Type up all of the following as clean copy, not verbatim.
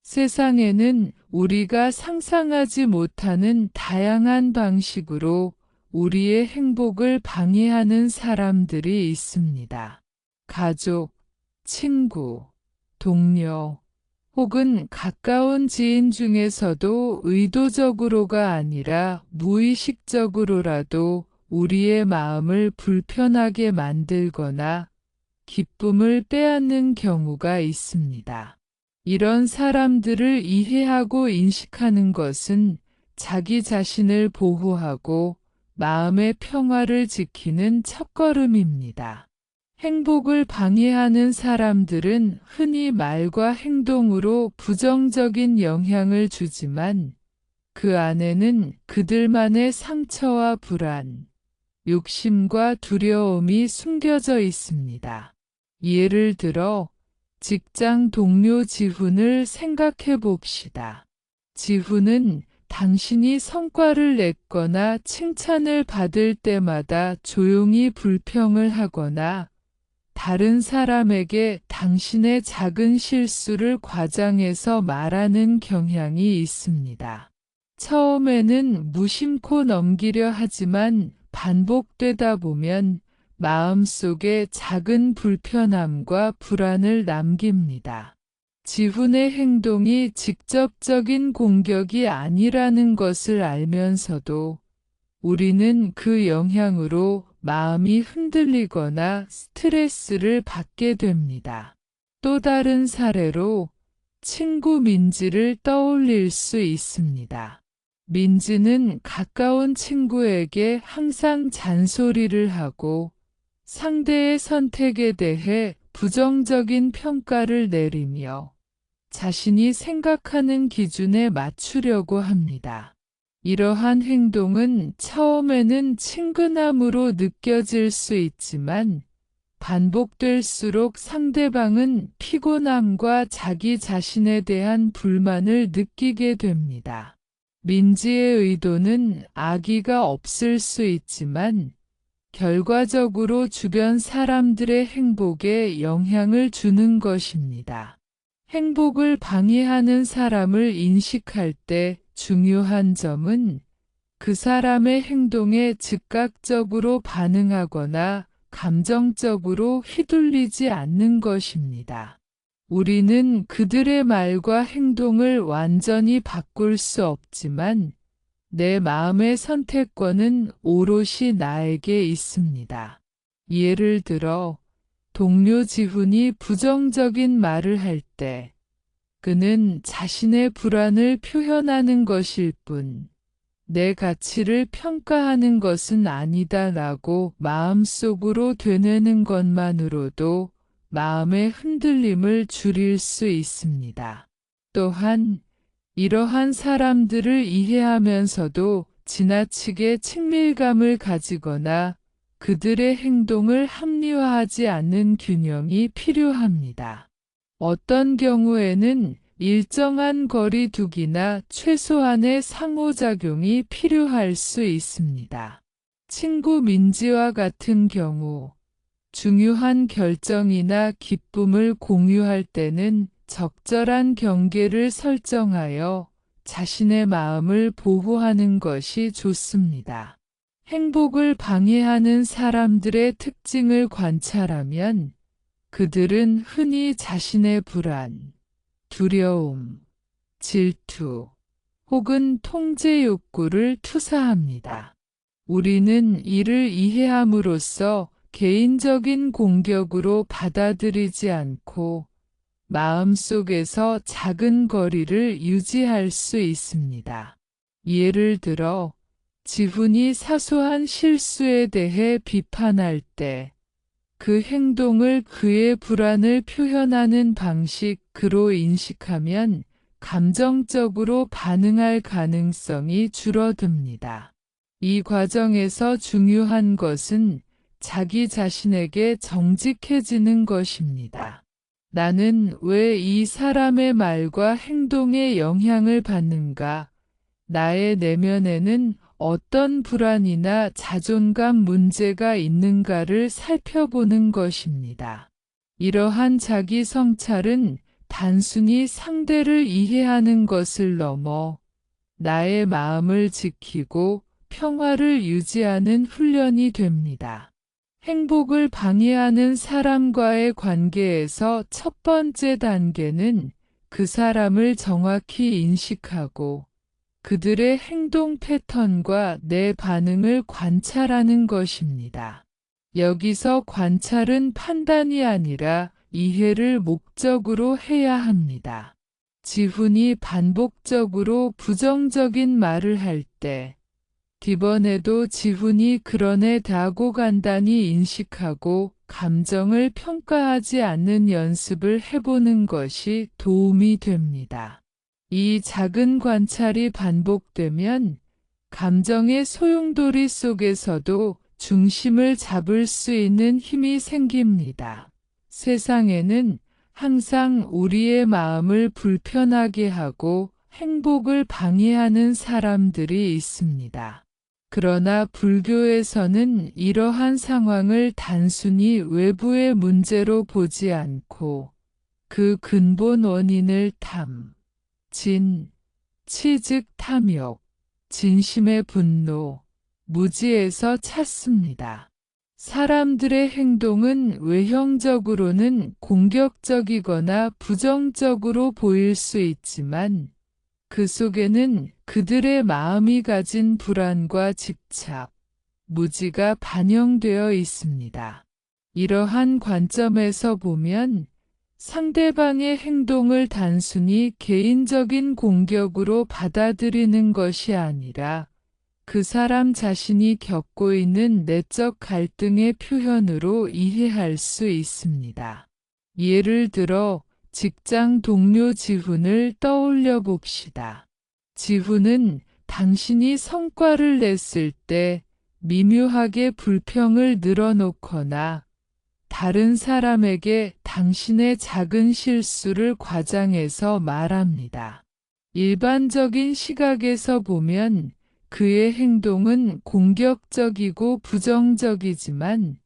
세상에는 우리가 상상하지 못하는 다양한 방식으로 우리의 행복을 방해하는 사람들이 있습니다. 가족, 친구, 동료, 혹은 가까운 지인 중에서도 의도적으로가 아니라 무의식적으로라도 우리의 마음을 불편하게 만들거나 기쁨을 빼앗는 경우가 있습니다. 이런 사람들을 이해하고 인식하는 것은 자기 자신을 보호하고 마음의 평화를 지키는 첫걸음입니다. 행복을 방해하는 사람들은 흔히 말과 행동으로 부정적인 영향을 주지만 그 안에는 그들만의 상처와 불안, 욕심과 두려움이 숨겨져 있습니다. 예를 들어 직장 동료 지훈을 생각해 봅시다. 지훈은 당신이 성과를 냈거나 칭찬을 받을 때마다 조용히 불평을 하거나 다른 사람에게 당신의 작은 실수를 과장해서 말하는 경향이 있습니다. 처음에는 무심코 넘기려 하지만 반복되다 보면 마음속에 작은 불편함과 불안을 남깁니다. 지훈의 행동이 직접적인 공격이 아니라는 것을 알면서도 우리는 그 영향으로 마음이 흔들리거나 스트레스를 받게 됩니다. 또 다른 사례로 친구 민지를 떠올릴 수 있습니다. 민지는 가까운 친구에게 항상 잔소리를 하고 상대의 선택에 대해 부정적인 평가를 내리며 자신이 생각하는 기준에 맞추려고 합니다. 이러한 행동은 처음에는 친근함으로 느껴질 수 있지만 반복될수록 상대방은 피곤함과 자기 자신에 대한 불만을 느끼게 됩니다. 민지의 의도는 악의가 없을 수 있지만 결과적으로 주변 사람들의 행복에 영향을 주는 것입니다. 행복을 방해하는 사람을 인식할 때 중요한 점은 그 사람의 행동에 즉각적으로 반응하거나 감정적으로 휘둘리지 않는 것입니다. 우리는 그들의 말과 행동을 완전히 바꿀 수 없지만 내 마음의 선택권은 오롯이 나에게 있습니다. 예를 들어 동료 지훈이 부정적인 말을 할 때 그는 자신의 불안을 표현하는 것일 뿐 내 가치를 평가하는 것은 아니다라고 마음속으로 되뇌는 것만으로도 마음의 흔들림을 줄일 수 있습니다. 또한 이러한 사람들을 이해하면서도 지나치게 친밀감을 가지거나 그들의 행동을 합리화하지 않는 균형이 필요합니다. 어떤 경우에는 일정한 거리 두기나 최소한의 상호작용이 필요할 수 있습니다. 친구 민지와 같은 경우 중요한 결정이나 기쁨을 공유할 때는 적절한 경계를 설정하여 자신의 마음을 보호하는 것이 좋습니다. 행복을 방해하는 사람들의 특징을 관찰하면 그들은 흔히 자신의 불안, 두려움, 질투, 혹은 통제 욕구를 투사합니다. 우리는 이를 이해함으로써 개인적인 공격으로 받아들이지 않고 마음속에서 작은 거리를 유지할 수 있습니다. 예를 들어, 지훈이 사소한 실수에 대해 비판할 때 그 행동을 그의 불안을 표현하는 방식으로 인식하면 감정적으로 반응할 가능성이 줄어듭니다. 이 과정에서 중요한 것은 자기 자신에게 정직해지는 것입니다. 나는 왜 이 사람의 말과 행동에 영향을 받는가? 나의 내면에는 어떤 불안이나 자존감 문제가 있는가를 살펴보는 것입니다. 이러한 자기 성찰은 단순히 상대를 이해하는 것을 넘어 나의 마음을 지키고 평화를 유지하는 훈련이 됩니다. 행복을 방해하는 사람과의 관계에서 첫 번째 단계는 그 사람을 정확히 인식하고 그들의 행동 패턴과 내 반응을 관찰하는 것입니다. 여기서 관찰은 판단이 아니라 이해를 목적으로 해야 합니다. 지훈이 반복적으로 부정적인 말을 할 때, 이번에도 지훈이 그러네 라고 간단히 인식하고 감정을 평가하지 않는 연습을 해보는 것이 도움이 됩니다. 이 작은 관찰이 반복되면 감정의 소용돌이 속에서도 중심을 잡을 수 있는 힘이 생깁니다. 세상에는 항상 우리의 마음을 불편하게 하고 행복을 방해하는 사람들이 있습니다. 그러나 불교에서는 이러한 상황을 단순히 외부의 문제로 보지 않고 그 근본 원인을 진, 즉 탐욕, 진심의 분노, 무지에서 찾습니다. 사람들의 행동은 외형적으로는 공격적이거나 부정적으로 보일 수 있지만 그 속에는 그들의 마음이 가진 불안과 집착, 무지가 반영되어 있습니다. 이러한 관점에서 보면 상대방의 행동을 단순히 개인적인 공격으로 받아들이는 것이 아니라 그 사람 자신이 겪고 있는 내적 갈등의 표현으로 이해할 수 있습니다. 예를 들어 직장 동료 지훈을 떠올려 봅시다. 지훈은 당신이 성과를 냈을 때 미묘하게 불평을 늘어놓거나 다른 사람에게 당신의 작은 실수를 과장해서 말합니다. 일반적인 시각에서 보면 그의 행동은 공격적이고 부정적이지만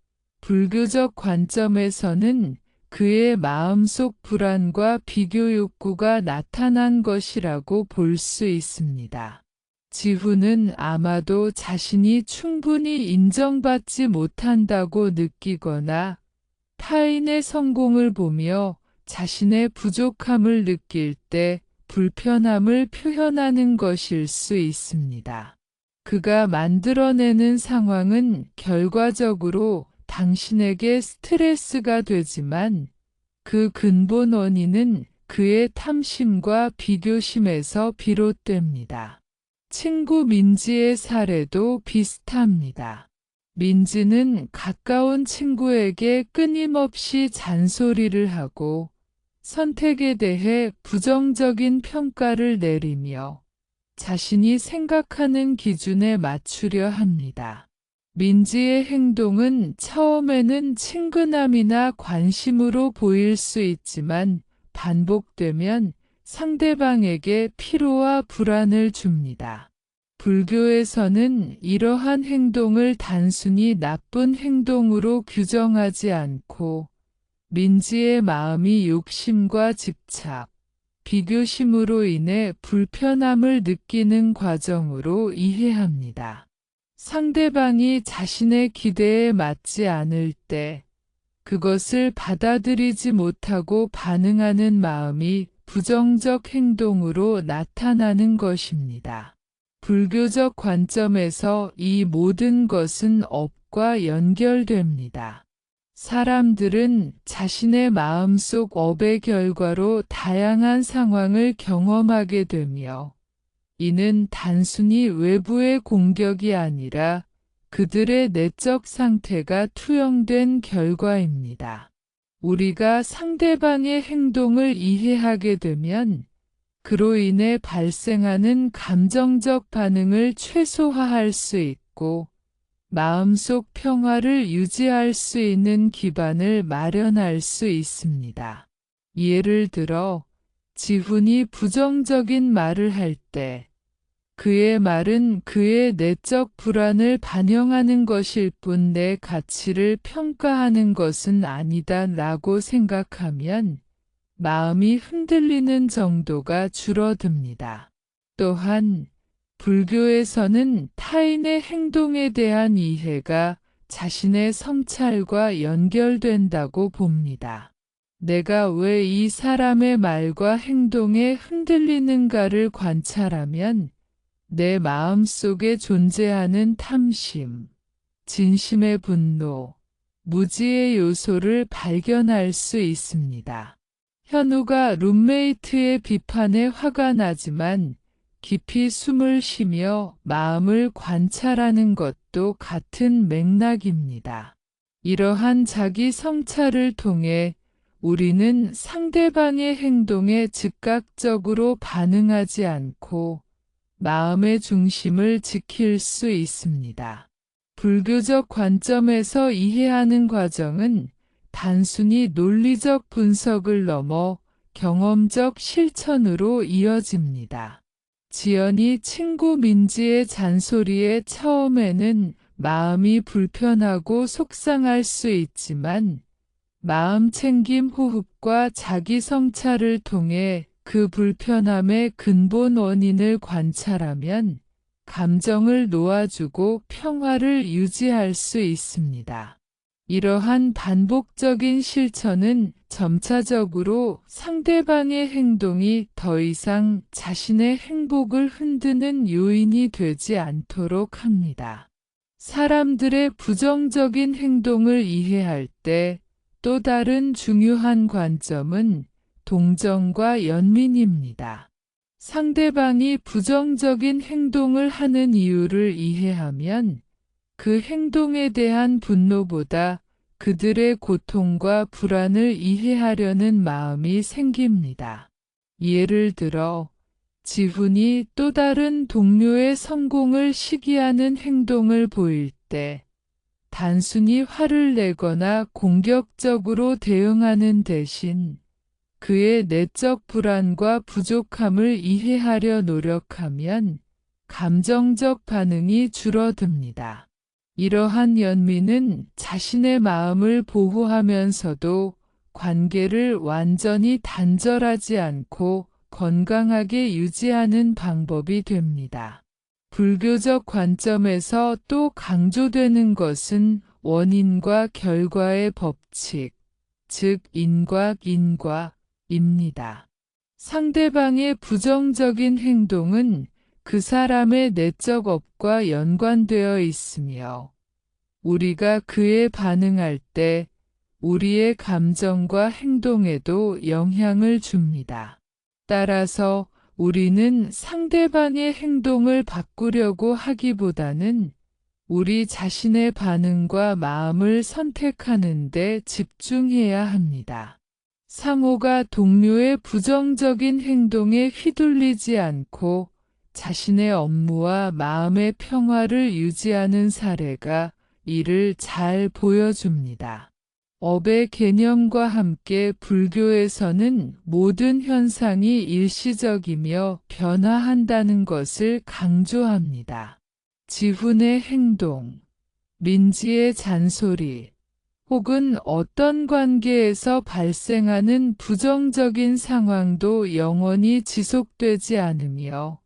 불교적 관점에서는 그의 마음속 불안과 비교 욕구가 나타난 것이라고 볼 수 있습니다. 지훈은 아마도 자신이 충분히 인정받지 못한다고 느끼거나 타인의 성공을 보며 자신의 부족함을 느낄 때 불편함을 표현하는 것일 수 있습니다. 그가 만들어내는 상황은 결과적으로 당신에게 스트레스가 되지만 그 근본 원인은 그의 탐심과 비교심에서 비롯됩니다. 친구 민지의 사례도 비슷합니다. 민지는 가까운 친구에게 끊임없이 잔소리를 하고 선택에 대해 부정적인 평가를 내리며 자신이 생각하는 기준에 맞추려 합니다. 민지의 행동은 처음에는 친근함이나 관심으로 보일 수 있지만 반복되면 상대방에게 피로와 불안을 줍니다. 불교에서는 이러한 행동을 단순히 나쁜 행동으로 규정하지 않고 민지의 마음이 욕심과 집착, 비교심으로 인해 불편함을 느끼는 과정으로 이해합니다. 상대방이 자신의 기대에 맞지 않을 때 그것을 받아들이지 못하고 반응하는 마음이 부정적 행동으로 나타나는 것입니다. 불교적 관점에서 이 모든 것은 업과 연결됩니다. 사람들은 자신의 마음속 업의 결과로 다양한 상황을 경험하게 되며 이는 단순히 외부의 공격이 아니라 그들의 내적 상태가 투영된 결과입니다. 우리가 상대방의 행동을 이해하게 되면 그로 인해 발생하는 감정적 반응을 최소화할 수 있고 마음속 평화를 유지할 수 있는 기반을 마련할 수 있습니다. 예를 들어 지훈이 부정적인 말을 할 때 그의 말은 그의 내적 불안을 반영하는 것일 뿐 내 가치를 평가하는 것은 아니다 라고 생각하면 마음이 흔들리는 정도가 줄어듭니다. 또한 불교에서는 타인의 행동에 대한 이해가 자신의 성찰과 연결된다고 봅니다. 내가 왜 이 사람의 말과 행동에 흔들리는가를 관찰하면 내 마음 속에 존재하는 탐심, 진심의 분노, 무지의 요소를 발견할 수 있습니다. 현우가 룸메이트의 비판에 화가 나지만 깊이 숨을 쉬며 마음을 관찰하는 것도 같은 맥락입니다. 이러한 자기 성찰을 통해 우리는 상대방의 행동에 즉각적으로 반응하지 않고 마음의 중심을 지킬 수 있습니다. 불교적 관점에서 이해하는 과정은 단순히 논리적 분석을 넘어 경험적 실천으로 이어집니다. 지연이 친구 민지의 잔소리에 처음에는 마음이 불편하고 속상할 수 있지만 마음 챙김 호흡과 자기 성찰을 통해 그 불편함의 근본 원인을 관찰하면 감정을 놓아주고 평화를 유지할 수 있습니다. 이러한 반복적인 실천은 점차적으로 상대방의 행동이 더 이상 자신의 행복을 흔드는 요인이 되지 않도록 합니다. 사람들의 부정적인 행동을 이해할 때 또 다른 중요한 관점은 동정과 연민입니다. 상대방이 부정적인 행동을 하는 이유를 이해하면 그 행동에 대한 분노보다 그들의 고통과 불안을 이해하려는 마음이 생깁니다. 예를 들어, 지훈이 또 다른 동료의 성공을 시기하는 행동을 보일 때, 단순히 화를 내거나 공격적으로 대응하는 대신 그의 내적 불안과 부족함을 이해하려 노력하면 감정적 반응이 줄어듭니다. 이러한 연민은 자신의 마음을 보호하면서도 관계를 완전히 단절하지 않고 건강하게 유지하는 방법이 됩니다. 불교적 관점에서 또 강조되는 것은 원인과 결과의 법칙, 즉 인과입니다. 상대방의 부정적인 행동은 그 사람의 내적 업과 연관되어 있으며 우리가 그에 반응할 때 우리의 감정과 행동에도 영향을 줍니다. 따라서 우리는 상대방의 행동을 바꾸려고 하기보다는 우리 자신의 반응과 마음을 선택하는 데 집중해야 합니다. 상호가 동료의 부정적인 행동에 휘둘리지 않고 자신의 업무와 마음의 평화를 유지하는 사례가 이를 잘 보여줍니다. 업의 개념과 함께 불교에서는 모든 현상이 일시적이며 변화한다는 것을 강조합니다. 지훈의 행동, 민지의 잔소리, 혹은 어떤 관계에서 발생하는 부정적인 상황도 영원히 지속되지 않으며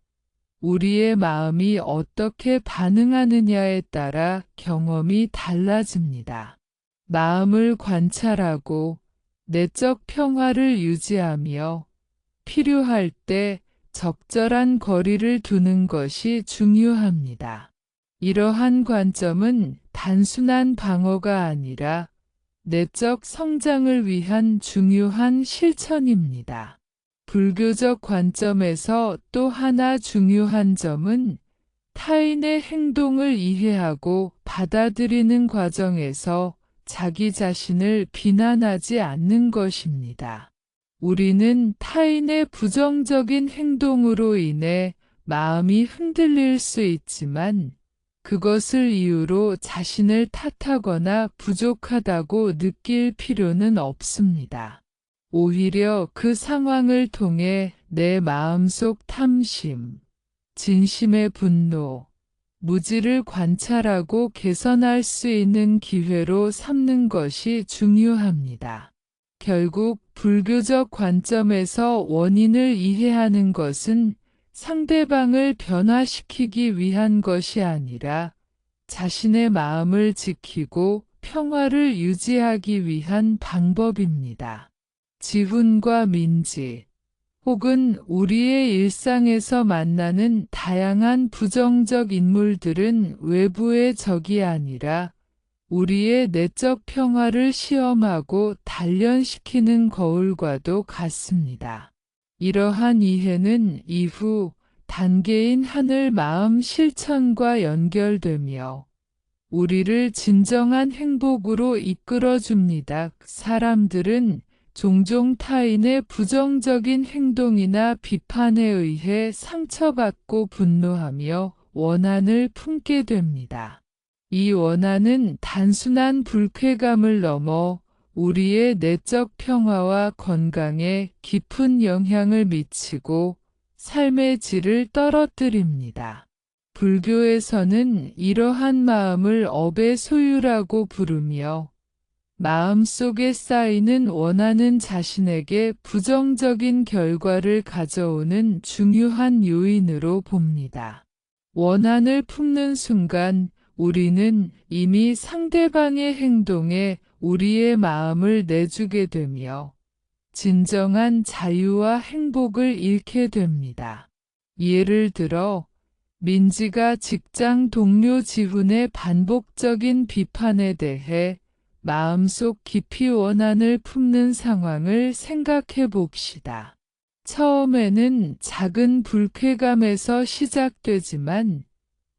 우리의 마음이 어떻게 반응하느냐에 따라 경험이 달라집니다. 마음을 관찰하고 내적 평화를 유지하며 필요할 때 적절한 거리를 두는 것이 중요합니다. 이러한 관점은 단순한 방어가 아니라 내적 성장을 위한 중요한 실천입니다. 불교적 관점에서 또 하나 중요한 점은 타인의 행동을 이해하고 받아들이는 과정에서 자기 자신을 비난하지 않는 것입니다. 우리는 타인의 부정적인 행동으로 인해 마음이 흔들릴 수 있지만 그것을 이유로 자신을 탓하거나 부족하다고 느낄 필요는 없습니다. 오히려 그 상황을 통해 내 마음속 탐심, 진심의 분노, 무지를 관찰하고 개선할 수 있는 기회로 삼는 것이 중요합니다. 결국 불교적 관점에서 원인을 이해하는 것은 상대방을 변화시키기 위한 것이 아니라 자신의 마음을 지키고 평화를 유지하기 위한 방법입니다. 지훈과 민지, 혹은 우리의 일상에서 만나는 다양한 부정적 인물들은 외부의 적이 아니라 우리의 내적 평화를 시험하고 단련시키는 거울과도 같습니다. 이러한 이해는 이후 단계인 하늘 마음 실천과 연결되며 우리를 진정한 행복으로 이끌어 줍니다. 사람들은 종종 타인의 부정적인 행동이나 비판에 의해 상처받고 분노하며 원한을 품게 됩니다. 이 원한은 단순한 불쾌감을 넘어 우리의 내적 평화와 건강에 깊은 영향을 미치고 삶의 질을 떨어뜨립니다. 불교에서는 이러한 마음을 업의 소유라고 부르며 마음속에 쌓이는 원한은 자신에게 부정적인 결과를 가져오는 중요한 요인으로 봅니다. 원한을 품는 순간 우리는 이미 상대방의 행동에 우리의 마음을 내주게 되며 진정한 자유와 행복을 잃게 됩니다. 예를 들어 민지가 직장 동료 지훈의 반복적인 비판에 대해 마음속 깊이 원한을 품는 상황을 생각해 봅시다. 처음에는 작은 불쾌감에서 시작되지만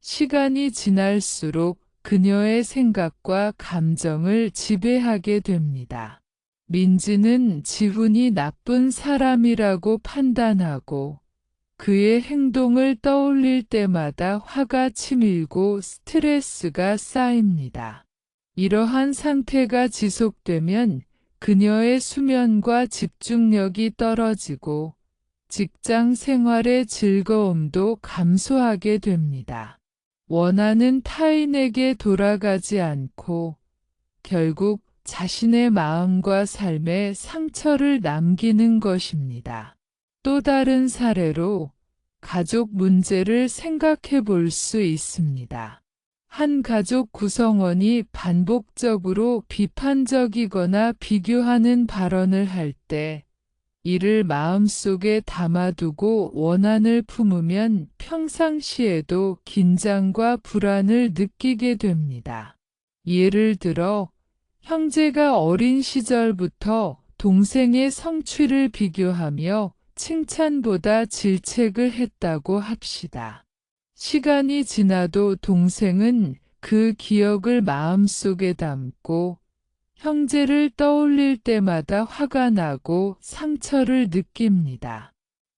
시간이 지날수록 그녀의 생각과 감정을 지배하게 됩니다. 민지는 지훈이 나쁜 사람이라고 판단하고 그의 행동을 떠올릴 때마다 화가 치밀고 스트레스가 쌓입니다. 이러한 상태가 지속되면 그녀의 수면과 집중력이 떨어지고 직장 생활의 즐거움도 감소하게 됩니다. 원한은 타인에게 돌아가지 않고 결국 자신의 마음과 삶에 상처를 남기는 것입니다. 또 다른 사례로 가족 문제를 생각해 볼 수 있습니다. 한 가족 구성원이 반복적으로 비판적이거나 비교하는 발언을 할 때 이를 마음속에 담아두고 원한을 품으면 평상시에도 긴장과 불안을 느끼게 됩니다. 예를 들어 형제가 어린 시절부터 동생의 성취를 비교하며 칭찬보다 질책을 했다고 합시다. 시간이 지나도 동생은 그 기억을 마음속에 담고 형제를 떠올릴 때마다 화가 나고 상처를 느낍니다.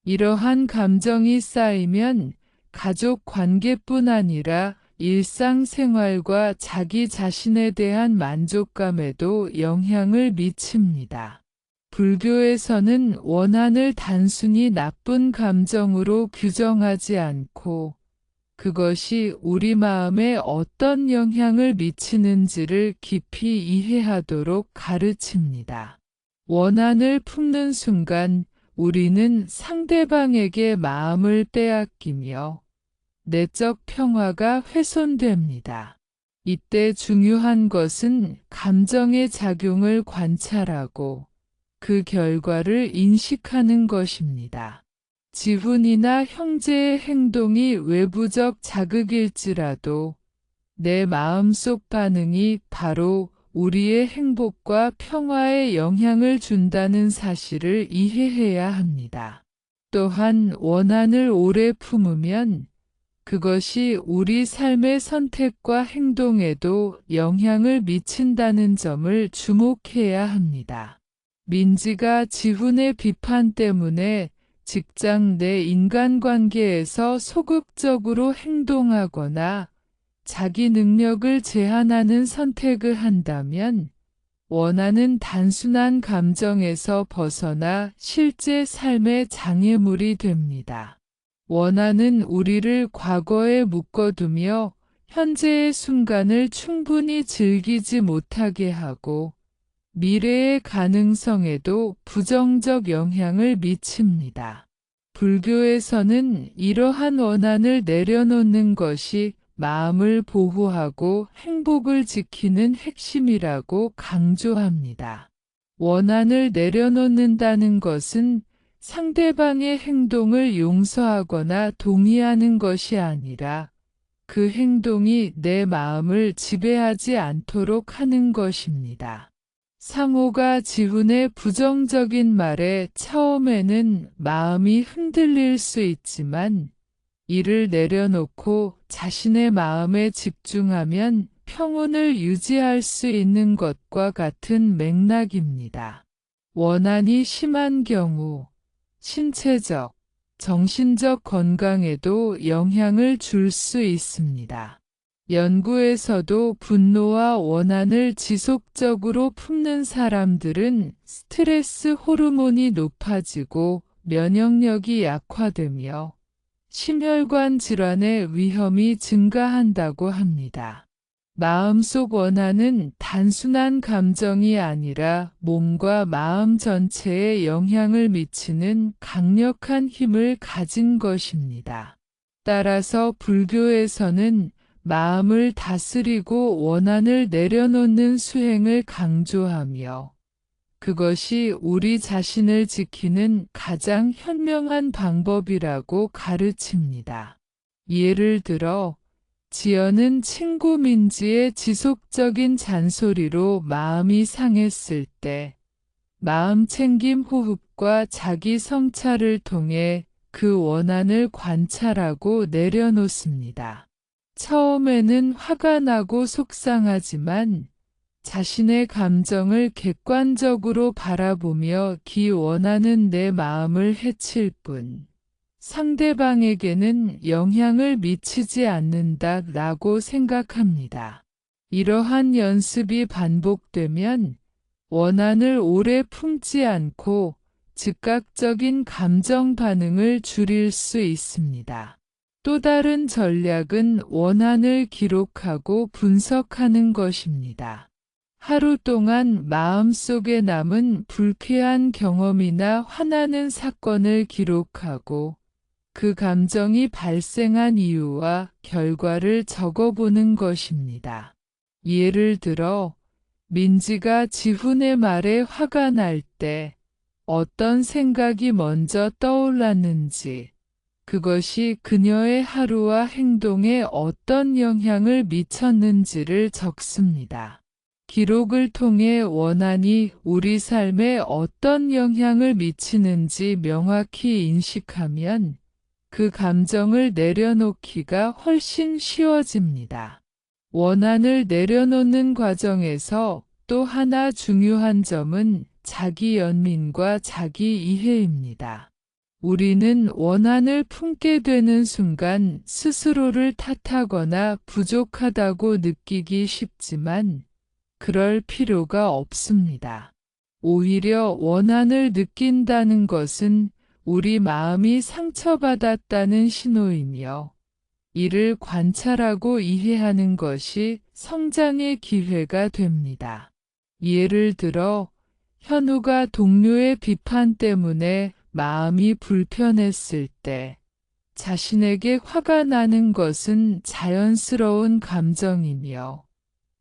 이러한 감정이 쌓이면 가족 관계뿐 아니라 일상생활과 자기 자신에 대한 만족감에도 영향을 미칩니다. 불교에서는 원한을 단순히 나쁜 감정으로 규정하지 않고 그것이 우리 마음에 어떤 영향을 미치는지를 깊이 이해하도록 가르칩니다. 원한을 품는 순간 우리는 상대방에게 마음을 빼앗기며 내적 평화가 훼손됩니다. 이때 중요한 것은 감정의 작용을 관찰하고 그 결과를 인식하는 것입니다. 지훈이나 형제의 행동이 외부적 자극일지라도 내 마음속 반응이 바로 우리의 행복과 평화에 영향을 준다는 사실을 이해해야 합니다. 또한 원한을 오래 품으면 그것이 우리 삶의 선택과 행동에도 영향을 미친다는 점을 주목해야 합니다. 민지가 지훈의 비판 때문에 직장 내 인간관계에서 소극적으로 행동하거나 자기 능력을 제한하는 선택을 한다면 원한은 단순한 감정에서 벗어나 실제 삶의 장애물이 됩니다. 원한은 우리를 과거에 묶어두며 현재의 순간을 충분히 즐기지 못하게 하고 미래의 가능성에도 부정적 영향을 미칩니다. 불교에서는 이러한 원한을 내려놓는 것이 마음을 보호하고 행복을 지키는 핵심이라고 강조합니다. 원한을 내려놓는다는 것은 상대방의 행동을 용서하거나 동의하는 것이 아니라 그 행동이 내 마음을 지배하지 않도록 하는 것입니다. 상호가 지훈의 부정적인 말에 처음에는 마음이 흔들릴 수 있지만 이를 내려놓고 자신의 마음에 집중하면 평온을 유지할 수 있는 것과 같은 맥락입니다. 원한이 심한 경우 신체적, 정신적 건강에도 영향을 줄 수 있습니다. 연구에서도 분노와 원한을 지속적으로 품는 사람들은 스트레스 호르몬이 높아지고 면역력이 약화되며 심혈관 질환의 위험이 증가한다고 합니다. 마음속 원한은 단순한 감정이 아니라 몸과 마음 전체에 영향을 미치는 강력한 힘을 가진 것입니다. 따라서 불교에서는 마음을 다스리고 원한을 내려놓는 수행을 강조하며 그것이 우리 자신을 지키는 가장 현명한 방법이라고 가르칩니다. 예를 들어 지연은 친구 민지의 지속적인 잔소리로 마음이 상했을 때 마음챙김 호흡과 자기 성찰을 통해 그 원한을 관찰하고 내려놓습니다. 처음에는 화가 나고 속상하지만 자신의 감정을 객관적으로 바라보며 기 원하는 내 마음을 해칠 뿐 상대방에게는 영향을 미치지 않는다라고 생각합니다. 이러한 연습이 반복되면 원한을 오래 품지 않고 즉각적인 감정 반응을 줄일 수 있습니다. 또 다른 전략은 원한을 기록하고 분석하는 것입니다. 하루 동안 마음속에 남은 불쾌한 경험이나 화나는 사건을 기록하고 그 감정이 발생한 이유와 결과를 적어보는 것입니다. 예를 들어 민지가 지훈의 말에 화가 날 때 어떤 생각이 먼저 떠올랐는지, 그것이 그녀의 하루와 행동에 어떤 영향을 미쳤는지를 적습니다. 기록을 통해 원한이 우리 삶에 어떤 영향을 미치는지 명확히 인식하면 그 감정을 내려놓기가 훨씬 쉬워집니다. 원한을 내려놓는 과정에서 또 하나 중요한 점은 자기 연민과 자기 이해입니다. 우리는 원한을 품게 되는 순간 스스로를 탓하거나 부족하다고 느끼기 쉽지만 그럴 필요가 없습니다. 오히려 원한을 느낀다는 것은 우리 마음이 상처받았다는 신호이며 이를 관찰하고 이해하는 것이 성장의 기회가 됩니다. 예를 들어 현우가 동료의 비판 때문에 마음이 불편했을 때 자신에게 화가 나는 것은 자연스러운 감정이며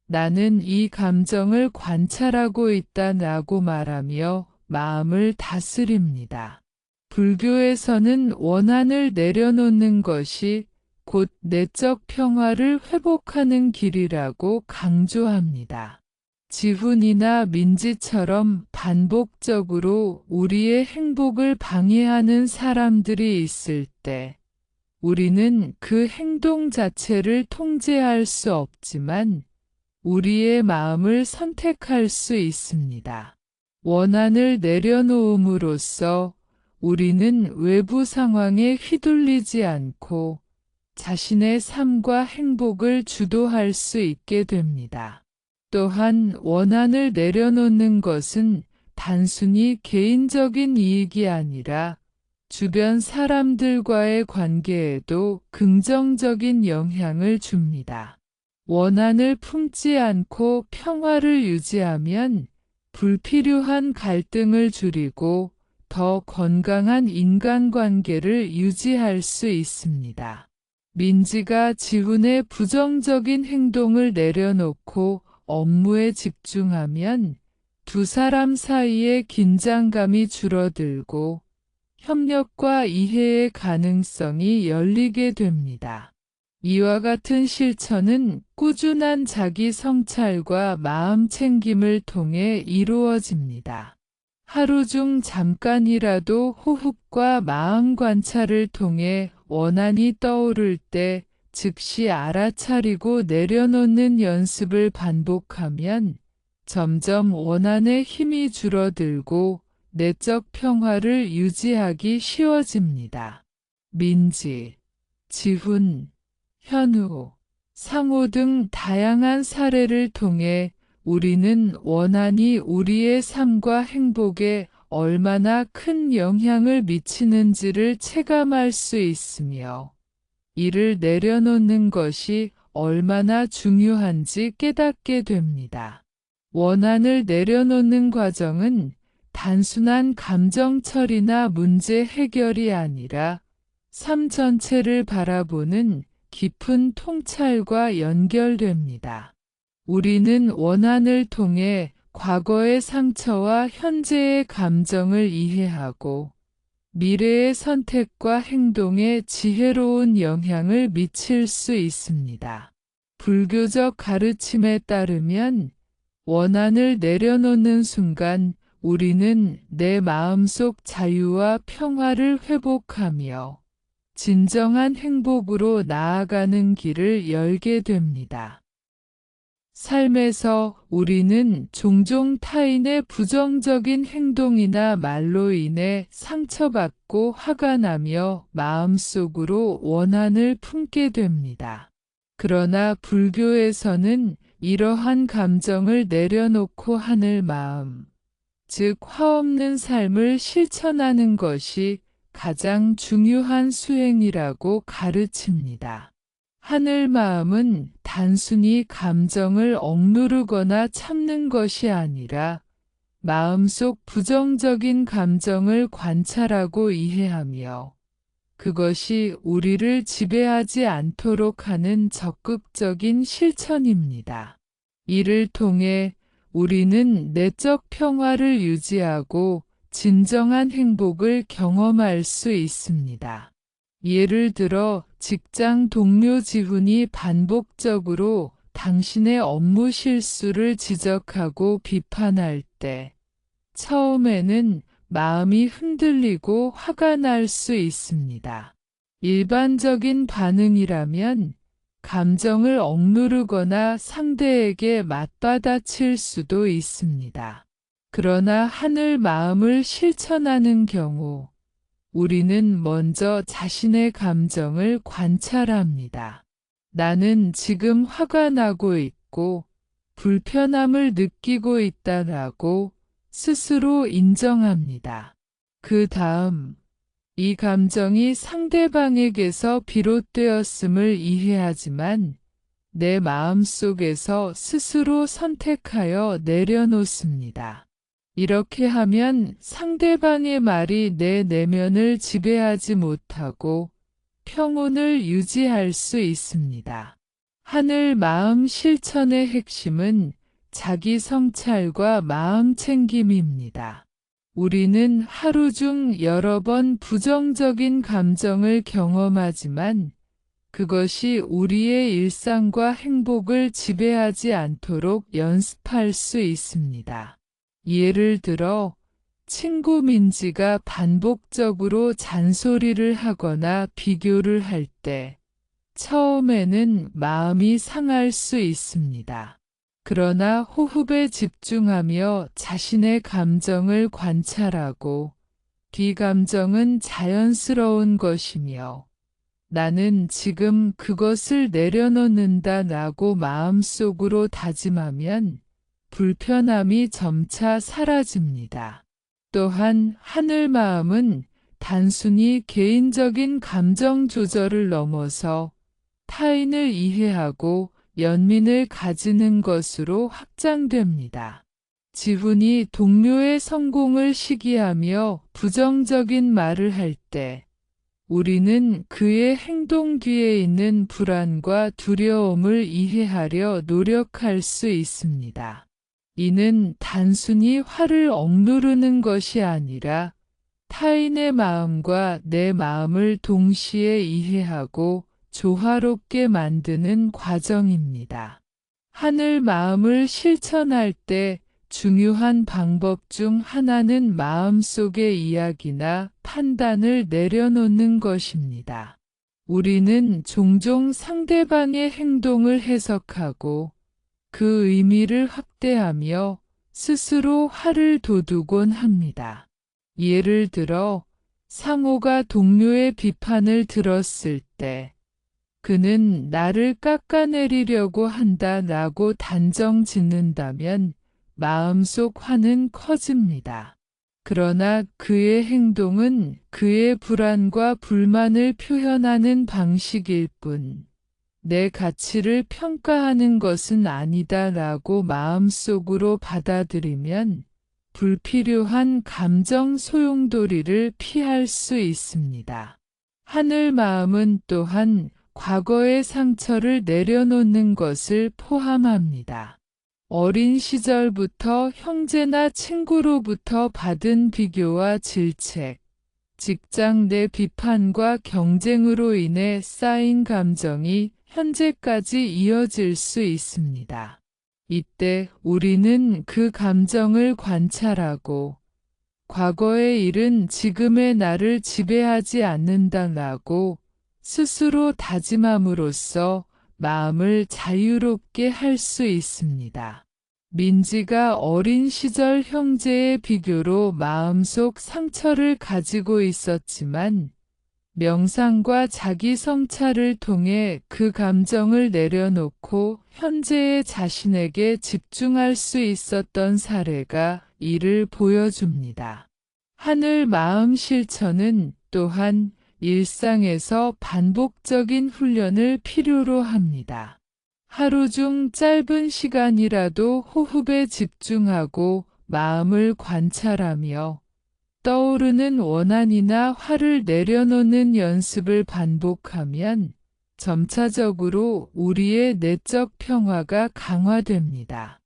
나는 이 감정을 관찰하고 있다라고 말하며 마음을 다스립니다. 불교에서는 원한을 내려놓는 것이 곧 내적 평화를 회복하는 길이라고 강조합니다. 지훈이나 민지처럼 반복적으로 우리의 행복을 방해하는 사람들이 있을 때 우리는 그 행동 자체를 통제할 수 없지만 우리의 마음을 선택할 수 있습니다. 원한을 내려놓음으로써 우리는 외부 상황에 휘둘리지 않고 자신의 삶과 행복을 주도할 수 있게 됩니다. 또한 원한을 내려놓는 것은 단순히 개인적인 이익이 아니라 주변 사람들과의 관계에도 긍정적인 영향을 줍니다. 원한을 품지 않고 평화를 유지하면 불필요한 갈등을 줄이고 더 건강한 인간관계를 유지할 수 있습니다. 민지가 지훈의 부정적인 행동을 내려놓고 업무에 집중하면 두 사람 사이의 긴장감이 줄어들고 협력과 이해의 가능성이 열리게 됩니다. 이와 같은 실천은 꾸준한 자기 성찰과 마음 챙김을 통해 이루어집니다. 하루 중 잠깐이라도 호흡과 마음 관찰을 통해 원한이 떠오를 때 즉시 알아차리고 내려놓는 연습을 반복하면 점점 원한의 힘이 줄어들고 내적 평화를 유지하기 쉬워집니다. 민지, 지훈, 현우, 상호 등 다양한 사례를 통해 우리는 원한이 우리의 삶과 행복에 얼마나 큰 영향을 미치는지를 체감할 수 있으며 이를 내려놓는 것이 얼마나 중요한지 깨닫게 됩니다. 원한을 내려놓는 과정은 단순한 감정 처리나 문제 해결이 아니라 삶 전체를 바라보는 깊은 통찰과 연결됩니다. 우리는 원한을 통해 과거의 상처와 현재의 감정을 이해하고 미래의 선택과 행동에 지혜로운 영향을 미칠 수 있습니다. 불교적 가르침에 따르면 원한을 내려놓는 순간 우리는 내 마음속 자유와 평화를 회복하며 진정한 행복으로 나아가는 길을 열게 됩니다. 삶에서 우리는 종종 타인의 부정적인 행동이나 말로 인해 상처받고 화가 나며 마음속으로 원한을 품게 됩니다. 그러나 불교에서는 이러한 감정을 내려놓고 하늘 마음, 즉 화없는 삶을 실천하는 것이 가장 중요한 수행이라고 가르칩니다. 하늘 마음은 단순히 감정을 억누르거나 참는 것이 아니라 마음속 부정적인 감정을 관찰하고 이해하며 그것이 우리를 지배하지 않도록 하는 적극적인 실천입니다. 이를 통해 우리는 내적 평화를 유지하고 진정한 행복을 경험할 수 있습니다. 예를 들어 직장 동료 지훈이 반복적으로 당신의 업무 실수를 지적하고 비판할 때 처음에는 마음이 흔들리고 화가 날 수 있습니다. 일반적인 반응이라면 감정을 억누르거나 상대에게 맞받아칠 수도 있습니다. 그러나 하늘 마음을 실천하는 경우 우리는 먼저 자신의 감정을 관찰합니다. 나는 지금 화가 나고 있고 불편함을 느끼고 있다라고 스스로 인정합니다. 그 다음, 이 감정이 상대방에게서 비롯되었음을 이해하지만 내 마음속에서 스스로 선택하여 내려놓습니다. 이렇게 하면 상대방의 말이 내 내면을 지배하지 못하고 평온을 유지할 수 있습니다. 하늘 마음 실천의 핵심은 자기 성찰과 마음 챙김입니다. 우리는 하루 중 여러 번 부정적인 감정을 경험하지만 그것이 우리의 일상과 행복을 지배하지 않도록 연습할 수 있습니다. 예를 들어 친구 민지가 반복적으로 잔소리를 하거나 비교를 할 때 처음에는 마음이 상할 수 있습니다. 그러나 호흡에 집중하며 자신의 감정을 관찰하고 이 감정은 자연스러운 것이며 나는 지금 그것을 내려놓는다라고 마음속으로 다짐하면 불편함이 점차 사라집니다. 또한 하늘 마음은 단순히 개인적인 감정 조절을 넘어서 타인을 이해하고 연민을 가지는 것으로 확장됩니다. 지훈이 동료의 성공을 시기하며 부정적인 말을 할 때, 우리는 그의 행동 뒤에 있는 불안과 두려움을 이해하려 노력할 수 있습니다. 이는 단순히 화를 억누르는 것이 아니라 타인의 마음과 내 마음을 동시에 이해하고 조화롭게 만드는 과정입니다. 하늘 마음을 실천할 때 중요한 방법 중 하나는 마음속의 이야기나 판단을 내려놓는 것입니다. 우리는 종종 상대방의 행동을 해석하고 그 의미를 확대하며 스스로 화를 돋우곤 합니다. 예를 들어, 상호가 동료의 비판을 들었을 때, 그는 나를 깎아내리려고 한다라고 단정 짓는다면 마음속 화는 커집니다. 그러나 그의 행동은 그의 불안과 불만을 표현하는 방식일 뿐, 내 가치를 평가하는 것은 아니다라고 마음속으로 받아들이면 불필요한 감정 소용돌이를 피할 수 있습니다. 하늘 마음은 또한 과거의 상처를 내려놓는 것을 포함합니다. 어린 시절부터 형제나 친구로부터 받은 비교와 질책, 직장 내 비판과 경쟁으로 인해 쌓인 감정이 현재까지 이어질 수 있습니다. 이때 우리는 그 감정을 관찰하고 과거의 일은 지금의 나를 지배하지 않는다라고 스스로 다짐함으로써 마음을 자유롭게 할 수 있습니다. 민지가 어린 시절 형제의 비교로 마음속 상처를 가지고 있었지만 명상과 자기 성찰을 통해 그 감정을 내려놓고 현재의 자신에게 집중할 수 있었던 사례가 이를 보여줍니다. 하늘 마음 실천은 또한 일상에서 반복적인 훈련을 필요로 합니다. 하루 중 짧은 시간이라도 호흡에 집중하고 마음을 관찰하며 떠오르는 원한이나 화를 내려놓는 연습을 반복하면 점차적으로 우리의 내적 평화가 강화됩니다.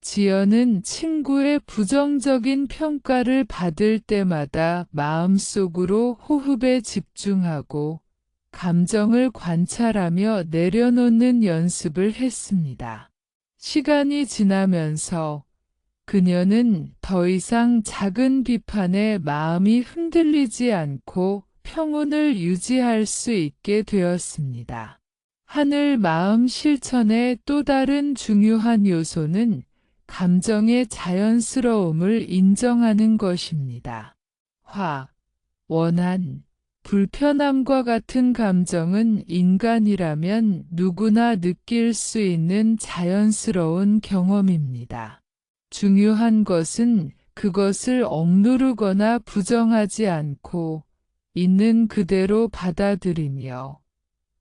지연은 친구의 부정적인 평가를 받을 때마다 마음속으로 호흡에 집중하고 감정을 관찰하며 내려놓는 연습을 했습니다. 시간이 지나면서 그녀는 더 이상 작은 비판에 마음이 흔들리지 않고 평온을 유지할 수 있게 되었습니다. 하늘 마음 실천의 또 다른 중요한 요소는 감정의 자연스러움을 인정하는 것입니다. 화, 원한, 불편함과 같은 감정은 인간이라면 누구나 느낄 수 있는 자연스러운 경험입니다. 중요한 것은 그것을 억누르거나 부정하지 않고 있는 그대로 받아들이며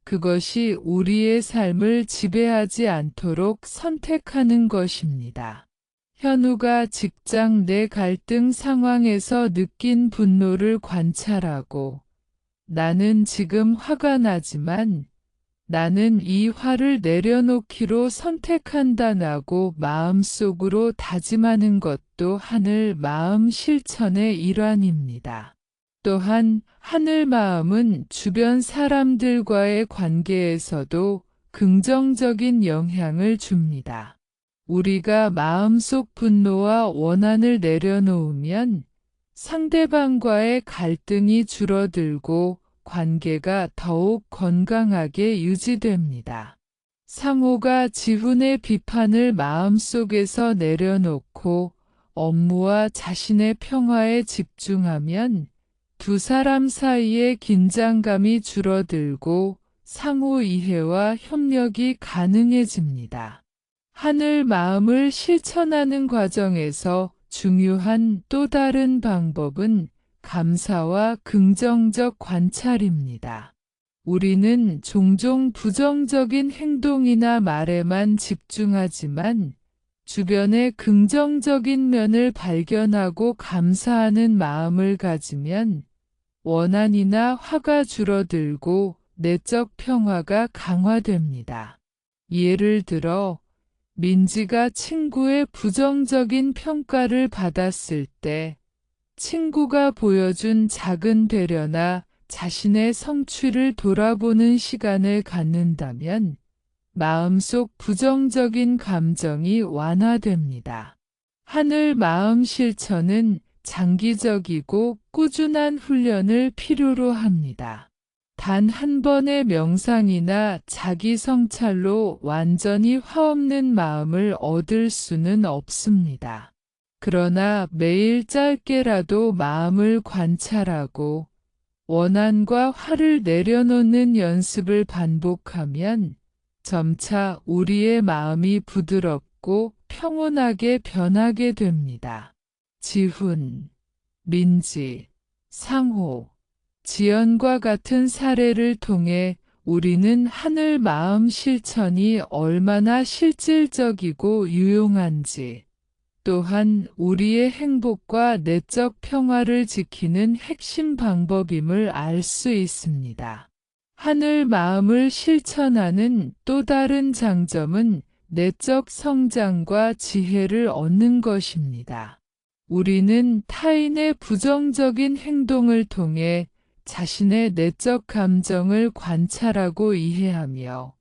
그것이 우리의 삶을 지배하지 않도록 선택하는 것입니다. 현우가 직장 내 갈등 상황에서 느낀 분노를 관찰하고 나는 지금 화가 나지만 나는 이 화를 내려놓기로 선택한다라고 마음속으로 다짐하는 것도 하늘 마음 실천의 일환입니다. 또한 하늘 마음은 주변 사람들과의 관계에서도 긍정적인 영향을 줍니다. 우리가 마음속 분노와 원한을 내려놓으면 상대방과의 갈등이 줄어들고 관계가 더욱 건강하게 유지됩니다. 상호가 지훈의 비판을 마음속에서 내려놓고 업무와 자신의 평화에 집중하면 두 사람 사이의 긴장감이 줄어들고 상호 이해와 협력이 가능해집니다. 하늘 마음을 실천하는 과정에서 중요한 또 다른 방법은 감사와 긍정적 관찰입니다. 우리는 종종 부정적인 행동이나 말에만 집중하지만 주변의 긍정적인 면을 발견하고 감사하는 마음을 가지면 원한이나 화가 줄어들고 내적 평화가 강화됩니다. 예를 들어, 민지가 친구의 부정적인 평가를 받았을 때 친구가 보여준 작은 배려나 자신의 성취를 돌아보는 시간을 갖는다면 마음속 부정적인 감정이 완화됩니다. 하늘 마음 실천은 장기적이고 꾸준한 훈련을 필요로 합니다. 단 한 번의 명상이나 자기 성찰로 완전히 화없는 마음을 얻을 수는 없습니다. 그러나 매일 짧게라도 마음을 관찰하고 원한과 화를 내려놓는 연습을 반복하면 점차 우리의 마음이 부드럽고 평온하게 변하게 됩니다. 지훈, 민지, 상호, 지연과 같은 사례를 통해 우리는 하늘 마음 실천이 얼마나 실질적이고 유용한지, 또한 우리의 행복과 내적 평화를 지키는 핵심 방법임을 알 수 있습니다. 하늘 마음을 실천하는 또 다른 장점은 내적 성장과 지혜를 얻는 것입니다. 우리는 타인의 부정적인 행동을 통해 자신의 내적 감정을 관찰하고 이해하며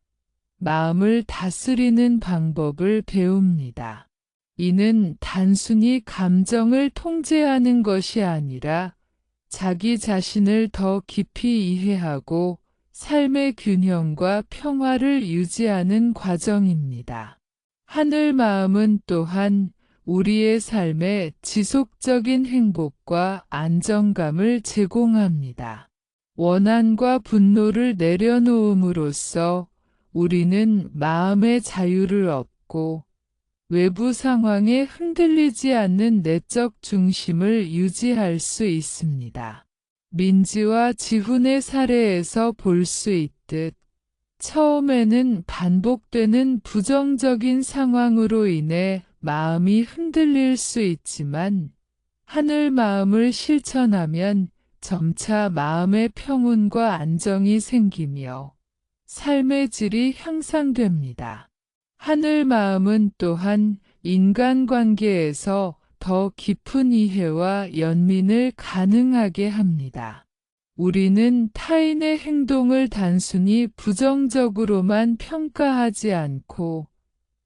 마음을 다스리는 방법을 배웁니다. 이는 단순히 감정을 통제하는 것이 아니라 자기 자신을 더 깊이 이해하고 삶의 균형과 평화를 유지하는 과정입니다. 하늘 마음은 또한 우리의 삶에 지속적인 행복과 안정감을 제공합니다. 원한과 분노를 내려놓음으로써 우리는 마음의 자유를 얻고 외부 상황에 흔들리지 않는 내적 중심을 유지할 수 있습니다. 민지와 지훈의 사례에서 볼 수 있듯 처음에는 반복되는 부정적인 상황으로 인해 마음이 흔들릴 수 있지만 하늘 마음을 실천하면 점차 마음의 평온과 안정이 생기며 삶의 질이 향상됩니다. 하늘 마음은 또한 인간관계에서 더 깊은 이해와 연민을 가능하게 합니다. 우리는 타인의 행동을 단순히 부정적으로만 평가하지 않고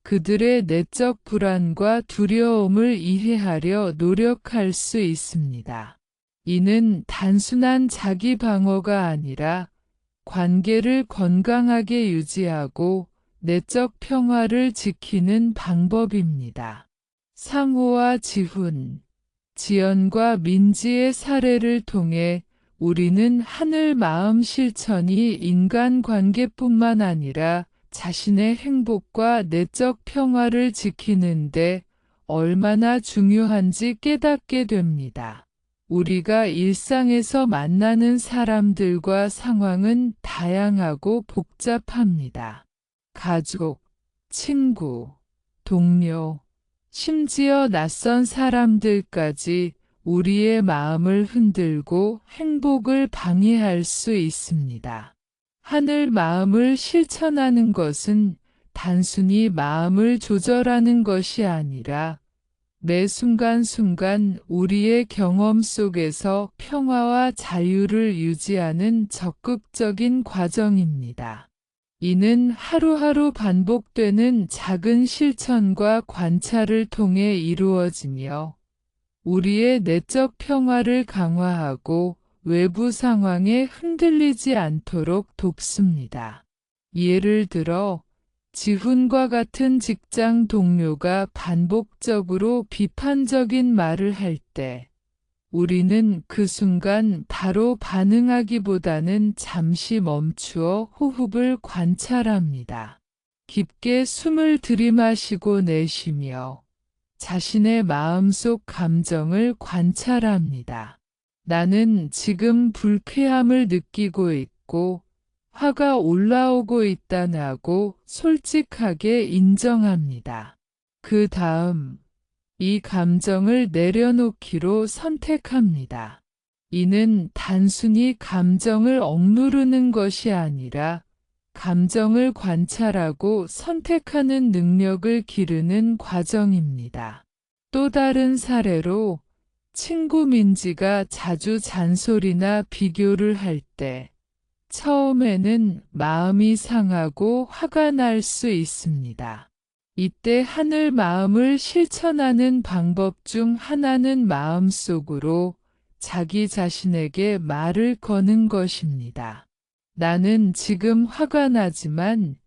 그들의 내적 불안과 두려움을 이해하려 노력할 수 있습니다. 이는 단순한 자기 방어가 아니라 관계를 건강하게 유지하고 내적 평화를 지키는 방법입니다. 상호와 지훈, 지연과 민지의 사례를 통해 우리는 하늘 마음 실천이 인간관계뿐만 아니라 자신의 행복과 내적 평화를 지키는데 얼마나 중요한지 깨닫게 됩니다. 우리가 일상에서 만나는 사람들과 상황은 다양하고 복잡합니다. 가족, 친구, 동료, 심지어 낯선 사람들까지 우리의 마음을 흔들고 행복을 방해할 수 있습니다. 하늘 마음을 실천하는 것은 단순히 마음을 조절하는 것이 아니라 매 순간순간 우리의 경험 속에서 평화와 자유를 유지하는 적극적인 과정입니다. 이는 하루하루 반복되는 작은 실천과 관찰을 통해 이루어지며 우리의 내적 평화를 강화하고 외부 상황에 흔들리지 않도록 돕습니다. 예를 들어 지훈과 같은 직장 동료가 반복적으로 비판적인 말을 할 때 우리는 그 순간 바로 반응하기보다는 잠시 멈추어 호흡을 관찰합니다. 깊게 숨을 들이마시고 내쉬며 자신의 마음속 감정을 관찰합니다. 나는 지금 불쾌함을 느끼고 있고 화가 올라오고 있다고 솔직하게 인정합니다. 그 다음 이 감정을 내려놓기로 선택합니다. 이는 단순히 감정을 억누르는 것이 아니라 감정을 관찰하고 선택하는 능력을 기르는 과정입니다. 또 다른 사례로 친구 민지가 자주 잔소리나 비교를 할 때 처음에는 마음이 상하고 화가 날 수 있습니다. 이때 하늘 마음을 실천하는 방법 중 하나는 마음속으로 자기 자신에게 말을 거는 것입니다. 나는 지금 화가 나지만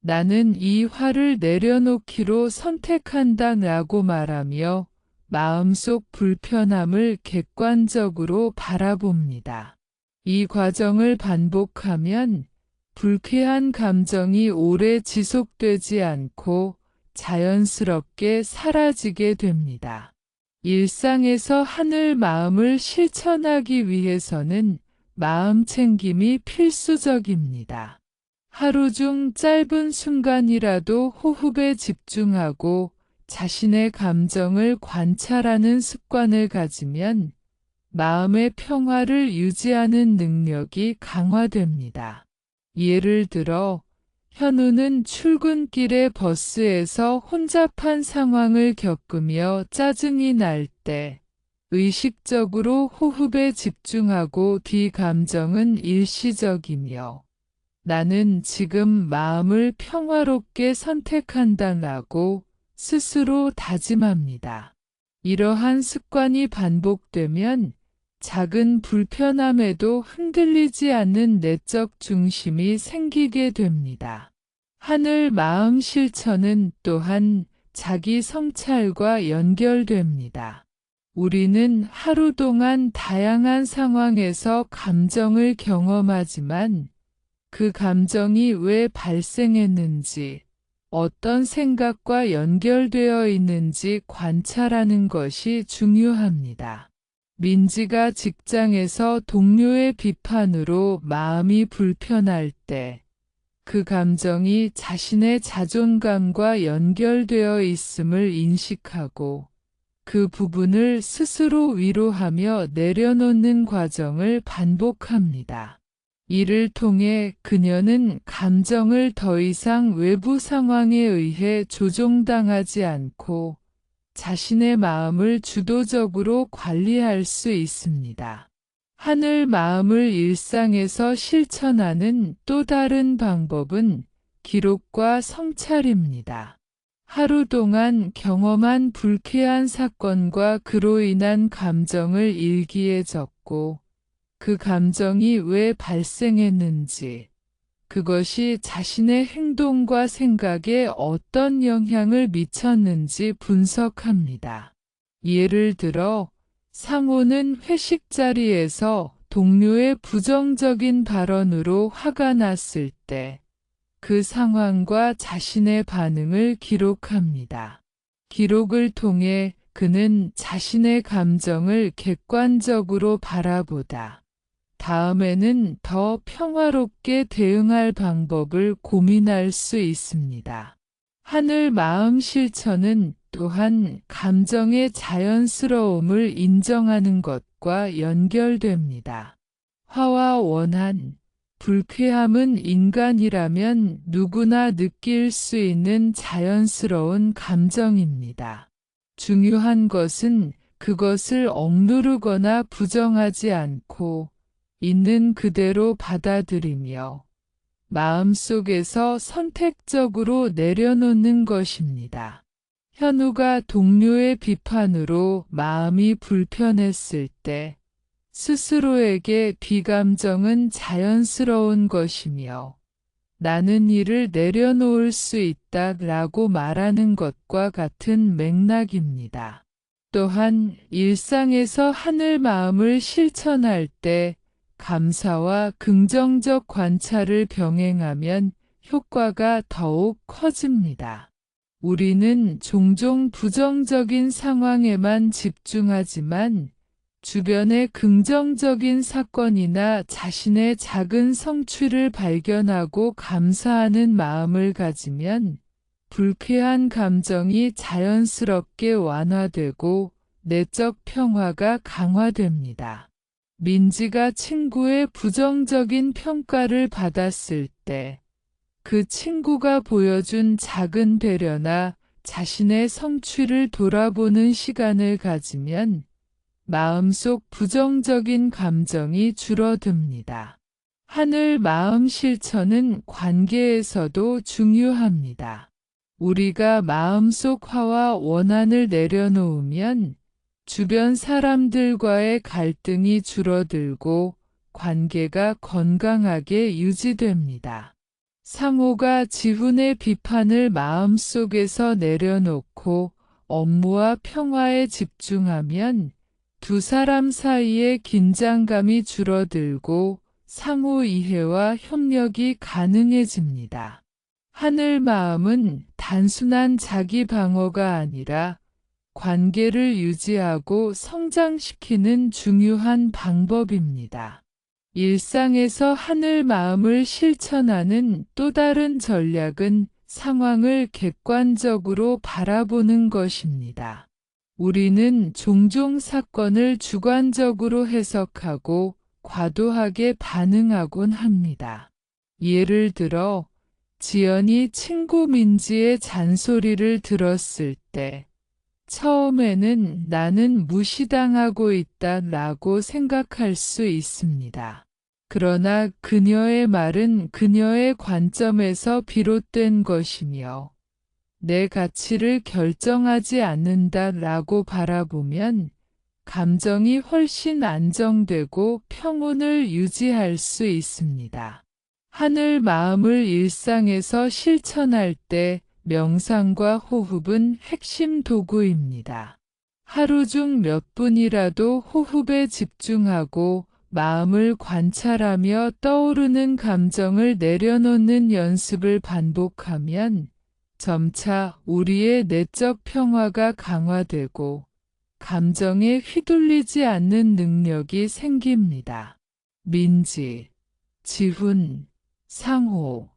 나는 이 화를 내려놓기로 선택한다 라고 말하며 마음속 불편함을 객관적으로 바라봅니다. 이 과정을 반복하면 불쾌한 감정이 오래 지속되지 않고 자연스럽게 사라지게 됩니다. 일상에서 하늘 마음을 실천하기 위해서는 마음 챙김이 필수적입니다. 하루 중 짧은 순간이라도 호흡에 집중하고 자신의 감정을 관찰하는 습관을 가지면 마음의 평화를 유지하는 능력이 강화됩니다. 예를 들어, 현우는 출근길에 버스에서 혼잡한 상황을 겪으며 짜증이 날 때 의식적으로 호흡에 집중하고 뒤 감정은 일시적이며 나는 지금 마음을 평화롭게 선택한다라고 스스로 다짐합니다. 이러한 습관이 반복되면 작은 불편함에도 흔들리지 않는 내적 중심이 생기게 됩니다. 하늘 마음 실천은 또한 자기 성찰과 연결됩니다. 우리는 하루 동안 다양한 상황에서 감정을 경험하지만 그 감정이 왜 발생했는지, 어떤 생각과 연결되어 있는지 관찰하는 것이 중요합니다. 민지가 직장에서 동료의 비판으로 마음이 불편할 때 그 감정이 자신의 자존감과 연결되어 있음을 인식하고 그 부분을 스스로 위로하며 내려놓는 과정을 반복합니다. 이를 통해 그녀는 감정을 더 이상 외부 상황에 의해 조종당하지 않고 자신의 마음을 주도적으로 관리할 수 있습니다. 하늘 마음을 일상에서 실천하는 또 다른 방법은 기록과 성찰입니다. 하루 동안 경험한 불쾌한 사건과 그로 인한 감정을 일기에 적고 그 감정이 왜 발생했는지, 그것이 자신의 행동과 생각에 어떤 영향을 미쳤는지 분석합니다. 예를 들어, 상호는 회식 자리에서 동료의 부정적인 발언으로 화가 났을 때 그 상황과 자신의 반응을 기록합니다. 기록을 통해 그는 자신의 감정을 객관적으로 바라보다 다음에는 더 평화롭게 대응할 방법을 고민할 수 있습니다. 하늘 마음 실천은 또한 감정의 자연스러움을 인정하는 것과 연결됩니다. 화와 원한, 불쾌함은 인간이라면 누구나 느낄 수 있는 자연스러운 감정입니다. 중요한 것은 그것을 억누르거나 부정하지 않고 있는 그대로 받아들이며 마음속에서 선택적으로 내려놓는 것입니다. 현우가 동료의 비판으로 마음이 불편했을 때 스스로에게 비감정은 자연스러운 것이며 나는 이를 내려놓을 수 있다라고 말하는 것과 같은 맥락입니다. 또한 일상에서 하늘 마음을 실천할 때 감사와 긍정적 관찰을 병행하면 효과가 더욱 커집니다. 우리는 종종 부정적인 상황에만 집중하지만 주변의 긍정적인 사건이나 자신의 작은 성취를 발견하고 감사하는 마음을 가지면 불쾌한 감정이 자연스럽게 완화되고 내적 평화가 강화됩니다. 민지가 친구의 부정적인 평가를 받았을 때 그 친구가 보여준 작은 배려나 자신의 성취를 돌아보는 시간을 가지면 마음속 부정적인 감정이 줄어듭니다. 하늘 마음 실천은 관계에서도 중요합니다. 우리가 마음속 화와 원한을 내려놓으면 주변 사람들과의 갈등이 줄어들고 관계가 건강하게 유지됩니다. 상호가 지훈의 비판을 마음속에서 내려놓고 업무와 평화에 집중하면 두 사람 사이의 긴장감이 줄어들고 상호 이해와 협력이 가능해집니다. 하늘 마음은 단순한 자기 방어가 아니라 관계를 유지하고 성장시키는 중요한 방법입니다. 일상에서 하늘 마음을 실천하는 또 다른 전략은 상황을 객관적으로 바라보는 것입니다. 우리는 종종 사건을 주관적으로 해석하고 과도하게 반응하곤 합니다. 예를 들어, 지연이 친구 민지의 잔소리를 들었을 때, 처음에는 나는 무시당하고 있다라고 생각할 수 있습니다. 그러나 그녀의 말은 그녀의 관점에서 비롯된 것이며 내 가치를 결정하지 않는다라고 바라보면 감정이 훨씬 안정되고 평온을 유지할 수 있습니다. 하늘 마음을 일상에서 실천할 때 명상과 호흡은 핵심 도구입니다. 하루 중 몇 분이라도 호흡에 집중하고 마음을 관찰하며 떠오르는 감정을 내려놓는 연습을 반복하면 점차 우리의 내적 평화가 강화되고 감정에 휘둘리지 않는 능력이 생깁니다. 민지, 지훈, 상호,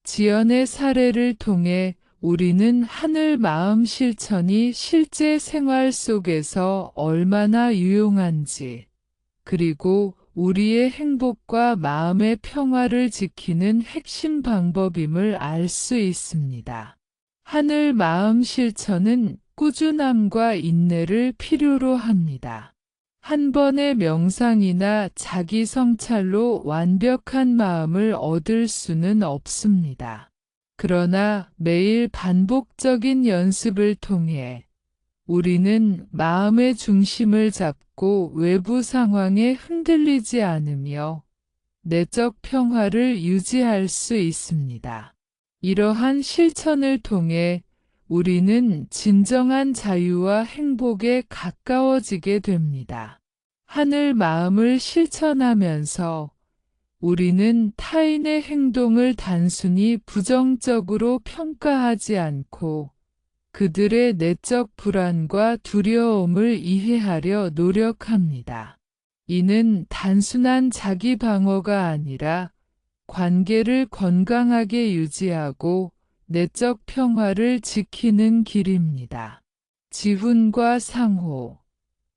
지연의 사례를 통해 우리는 하늘 마음 실천이 실제 생활 속에서 얼마나 유용한지, 그리고 우리의 행복과 마음의 평화를 지키는 핵심 방법임을 알 수 있습니다. 하늘 마음 실천은 꾸준함과 인내를 필요로 합니다. 한 번의 명상이나 자기 성찰로 완벽한 마음을 얻을 수는 없습니다. 그러나 매일 반복적인 연습을 통해 우리는 마음의 중심을 잡고 외부 상황에 흔들리지 않으며 내적 평화를 유지할 수 있습니다. 이러한 실천을 통해 우리는 진정한 자유와 행복에 가까워지게 됩니다. 하늘 마음을 실천하면서 우리는 타인의 행동을 단순히 부정적으로 평가하지 않고 그들의 내적 불안과 두려움을 이해하려 노력합니다. 이는 단순한 자기 방어가 아니라 관계를 건강하게 유지하고 내적 평화를 지키는 길입니다. 지훈과 상호,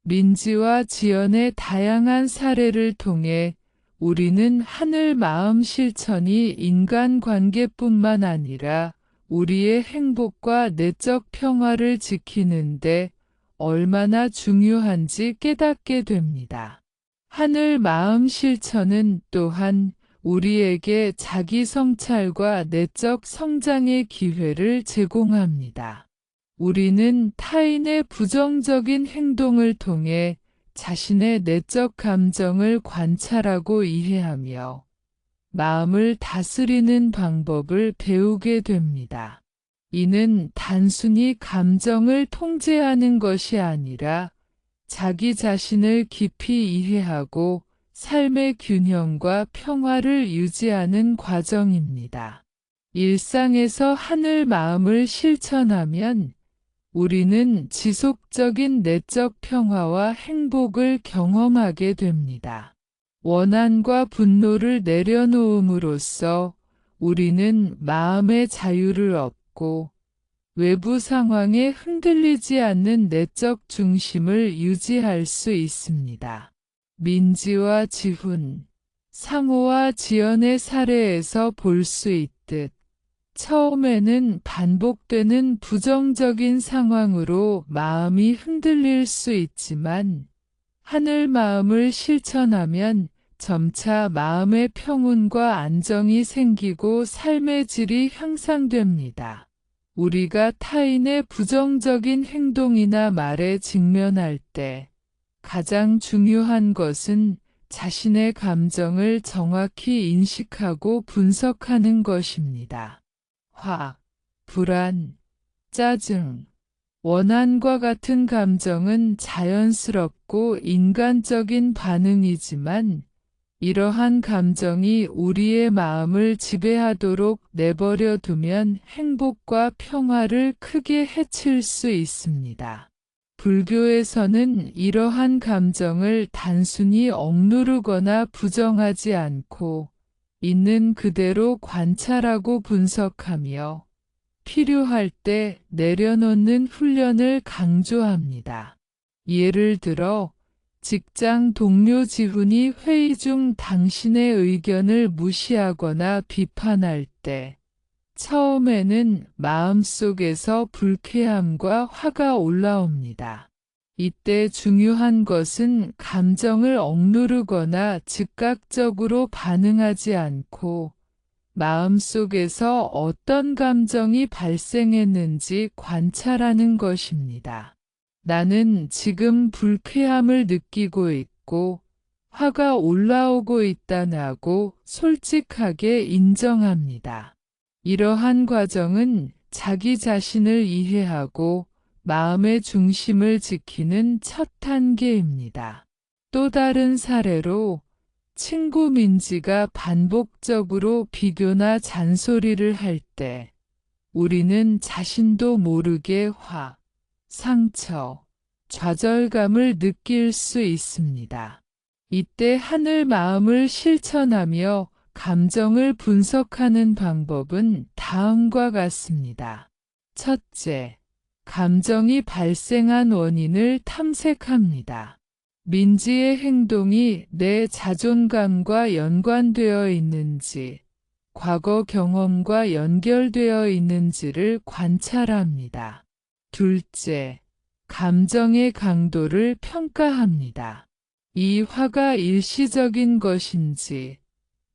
민지와 지연의 다양한 사례를 통해 우리는 하늘 마음 실천이 인간관계뿐만 아니라 우리의 행복과 내적 평화를 지키는데 얼마나 중요한지 깨닫게 됩니다. 하늘 마음 실천은 또한 우리에게 자기 성찰과 내적 성장의 기회를 제공합니다. 우리는 타인의 부정적인 행동을 통해 자신의 내적 감정을 관찰하고 이해하며 마음을 다스리는 방법을 배우게 됩니다. 이는 단순히 감정을 통제하는 것이 아니라 자기 자신을 깊이 이해하고 삶의 균형과 평화를 유지하는 과정입니다. 일상에서 하늘 마음을 실천하면 우리는 지속적인 내적 평화와 행복을 경험하게 됩니다. 원한과 분노를 내려놓음으로써 우리는 마음의 자유를 얻고 외부 상황에 흔들리지 않는 내적 중심을 유지할 수 있습니다. 민지와 지훈, 상호와 지연의 사례에서 볼 수 있듯 처음에는 반복되는 부정적인 상황으로 마음이 흔들릴 수 있지만 하늘 마음을 실천하면 점차 마음의 평온과 안정이 생기고 삶의 질이 향상됩니다. 우리가 타인의 부정적인 행동이나 말에 직면할 때 가장 중요한 것은 자신의 감정을 정확히 인식하고 분석하는 것입니다. 화, 불안, 짜증, 원한과 같은 감정은 자연스럽고 인간적인 반응이지만 이러한 감정이 우리의 마음을 지배하도록 내버려 두면 행복과 평화를 크게 해칠 수 있습니다. 불교에서는 이러한 감정을 단순히 억누르거나 부정하지 않고 있는 그대로 관찰하고 분석하며 필요할 때 내려놓는 훈련을 강조합니다. 예를 들어 직장 동료 지훈이 회의 중 당신의 의견을 무시하거나 비판할 때 처음에는 마음속에서 불쾌함과 화가 올라옵니다. 이때 중요한 것은 감정을 억누르거나 즉각적으로 반응하지 않고 마음속에서 어떤 감정이 발생했는지 관찰하는 것입니다. 나는 지금 불쾌함을 느끼고 있고 화가 올라오고 있다고 솔직하게 인정합니다. 이러한 과정은 자기 자신을 이해하고 마음의 중심을 지키는 첫 단계입니다. 또 다른 사례로 친구 민지가 반복적으로 비교나 잔소리를 할 때 우리는 자신도 모르게 화, 상처, 좌절감을 느낄 수 있습니다. 이때 하늘 마음을 실천하며 감정을 분석하는 방법은 다음과 같습니다. 첫째, 감정이 발생한 원인을 탐색합니다. 민지의 행동이 내 자존감과 연관되어 있는지, 과거 경험과 연결되어 있는지를 관찰합니다. 둘째, 감정의 강도를 평가합니다. 이 화가 일시적인 것인지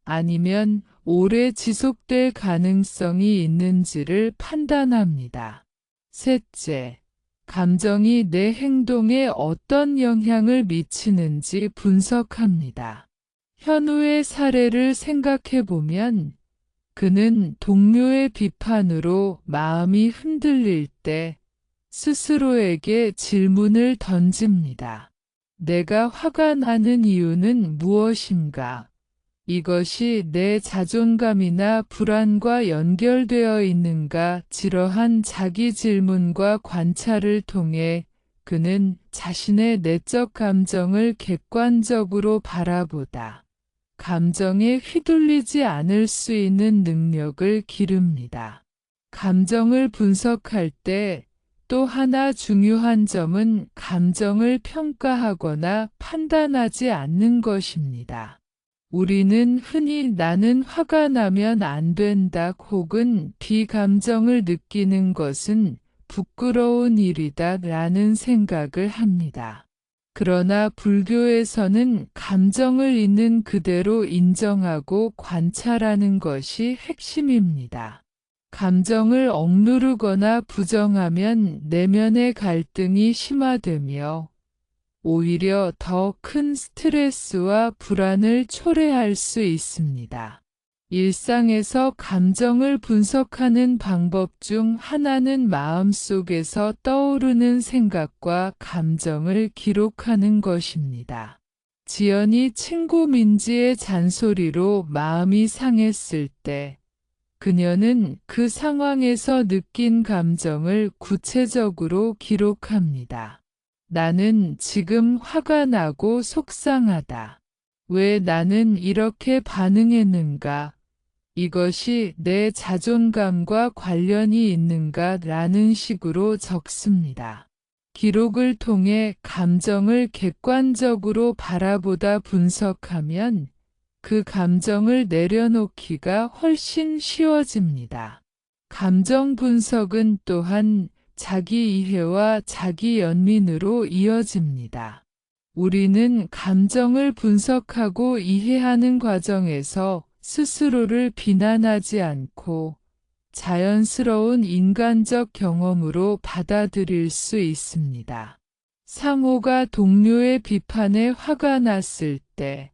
아니면 오래 지속될 가능성이 있는지를 판단합니다. 셋째, 감정이 내 행동에 어떤 영향을 미치는지 분석합니다. 현우의 사례를 생각해 보면 그는 동료의 비판으로 마음이 흔들릴 때 스스로에게 질문을 던집니다. 내가 화가 나는 이유는 무엇인가? 이것이 내 자존감이나 불안과 연결되어 있는가? 이러한 자기 질문과 관찰을 통해 그는 자신의 내적 감정을 객관적으로 바라보다 감정에 휘둘리지 않을 수 있는 능력을 기릅니다. 감정을 분석할 때 또 하나 중요한 점은 감정을 평가하거나 판단하지 않는 것입니다. 우리는 흔히 나는 화가 나면 안 된다 혹은 비감정을 느끼는 것은 부끄러운 일이다 라는 생각을 합니다. 그러나 불교에서는 감정을 있는 그대로 인정하고 관찰하는 것이 핵심입니다. 감정을 억누르거나 부정하면 내면의 갈등이 심화되며 오히려 더 큰 스트레스와 불안을 초래할 수 있습니다. 일상에서 감정을 분석하는 방법 중 하나는 마음속에서 떠오르는 생각과 감정을 기록하는 것입니다. 지연이 친구 민지의 잔소리로 마음이 상했을 때 그녀는 그 상황에서 느낀 감정을 구체적으로 기록합니다. 나는 지금 화가 나고 속상하다. 왜 나는 이렇게 반응했는가? 이것이 내 자존감과 관련이 있는가라는 식으로 적습니다. 기록을 통해 감정을 객관적으로 바라보다 분석하면 그 감정을 내려놓기가 훨씬 쉬워집니다. 감정 분석은 또한 자기 이해와 자기 연민으로 이어집니다. 우리는 감정을 분석하고 이해하는 과정에서 스스로를 비난하지 않고 자연스러운 인간적 경험으로 받아들일 수 있습니다. 상호가 동료의 비판에 화가 났을 때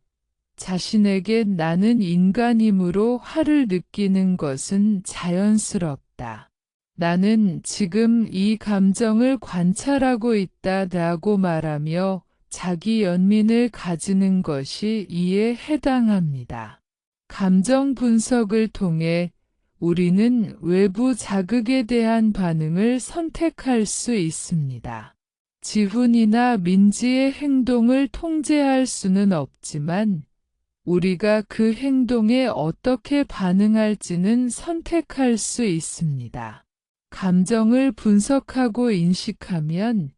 자신에게 나는 인간이므로 화를 느끼는 것은 자연스럽다. 나는 지금 이 감정을 관찰하고 있다라고 말하며 자기 연민을 가지는 것이 이에 해당합니다. 감정 분석을 통해 우리는 외부 자극에 대한 반응을 선택할 수 있습니다. 지훈이나 민지의 행동을 통제할 수는 없지만 우리가 그 행동에 어떻게 반응할지는 선택할 수 있습니다. 감정을 분석하고 인식하면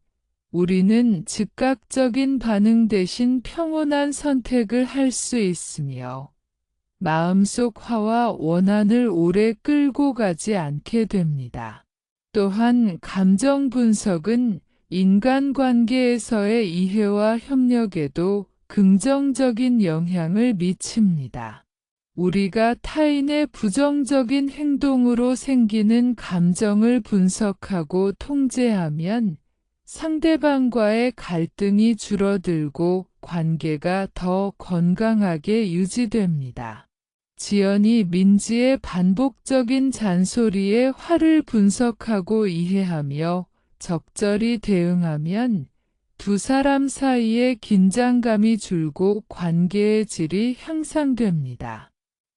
우리는 즉각적인 반응 대신 평온한 선택을 할 수 있으며 마음속 화와 원한을 오래 끌고 가지 않게 됩니다. 또한 감정 분석은 인간관계에서의 이해와 협력에도 긍정적인 영향을 미칩니다. 우리가 타인의 부정적인 행동으로 생기는 감정을 분석하고 통제하면 상대방과의 갈등이 줄어들고 관계가 더 건강하게 유지됩니다. 지연이 민지의 반복적인 잔소리에 화를 분석하고 이해하며 적절히 대응하면 두 사람 사이의 긴장감이 줄고 관계의 질이 향상됩니다.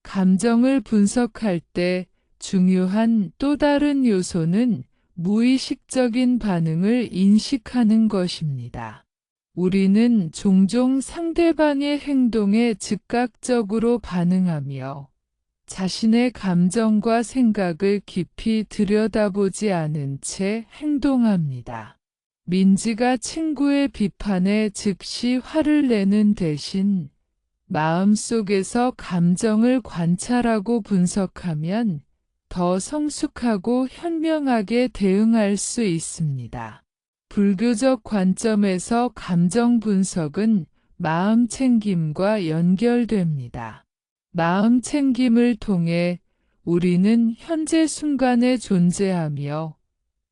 감정을 분석할 때 중요한 또 다른 요소는 무의식적인 반응을 인식하는 것입니다. 우리는 종종 상대방의 행동에 즉각적으로 반응하며 자신의 감정과 생각을 깊이 들여다보지 않은 채 행동합니다. 민지가 친구의 비판에 즉시 화를 내는 대신 마음속에서 감정을 관찰하고 분석하면 더 성숙하고 현명하게 대응할 수 있습니다. 불교적 관점에서 감정 분석은 마음 챙김과 연결됩니다. 마음 챙김을 통해 우리는 현재 순간에 존재하며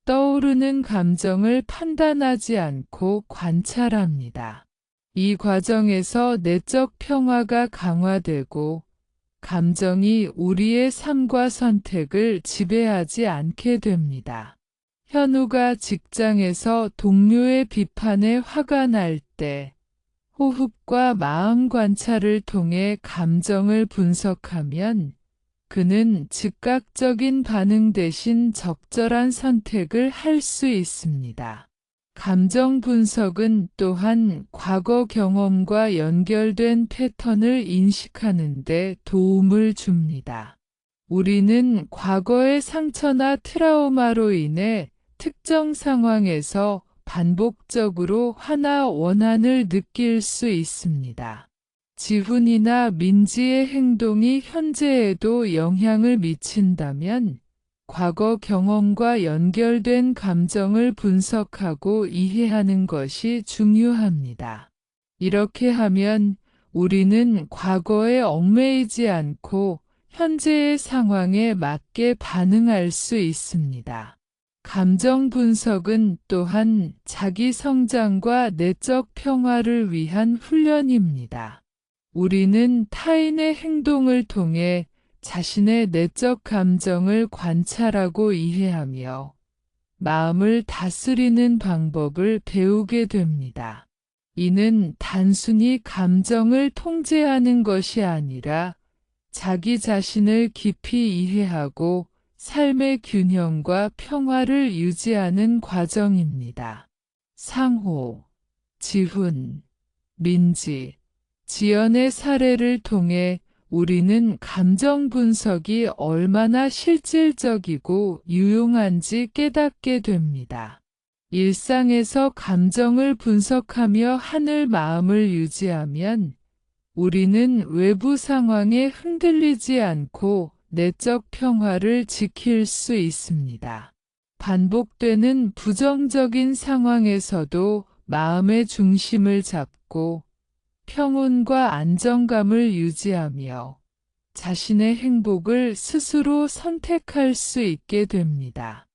떠오르는 감정을 판단하지 않고 관찰합니다. 이 과정에서 내적 평화가 강화되고 감정이 우리의 삶과 선택을 지배하지 않게 됩니다. 현우가 직장에서 동료의 비판에 화가 날 때 호흡과 마음 관찰을 통해 감정을 분석하면 그는 즉각적인 반응 대신 적절한 선택을 할 수 있습니다. 감정 분석은 또한 과거 경험과 연결된 패턴을 인식하는 데 도움을 줍니다. 우리는 과거의 상처나 트라우마로 인해 특정 상황에서 반복적으로 화나 원한을 느낄 수 있습니다. 지훈이나 민지의 행동이 현재에도 영향을 미친다면 과거 경험과 연결된 감정을 분석하고 이해하는 것이 중요합니다. 이렇게 하면 우리는 과거에 얽매이지 않고 현재의 상황에 맞게 반응할 수 있습니다. 감정 분석은 또한 자기 성장과 내적 평화를 위한 훈련입니다. 우리는 타인의 행동을 통해 자신의 내적 감정을 관찰하고 이해하며 마음을 다스리는 방법을 배우게 됩니다. 이는 단순히 감정을 통제하는 것이 아니라 자기 자신을 깊이 이해하고 삶의 균형과 평화를 유지하는 과정입니다. 상호, 지훈, 민지, 지연의 사례를 통해 우리는 감정 분석이 얼마나 실질적이고 유용한지 깨닫게 됩니다. 일상에서 감정을 분석하며 하늘 마음을 유지하면 우리는 외부 상황에 흔들리지 않고 내적 평화를 지킬 수 있습니다. 반복되는 부정적인 상황에서도 마음의 중심을 잡고 평온과 안정감을 유지하며 자신의 행복을 스스로 선택할 수 있게 됩니다.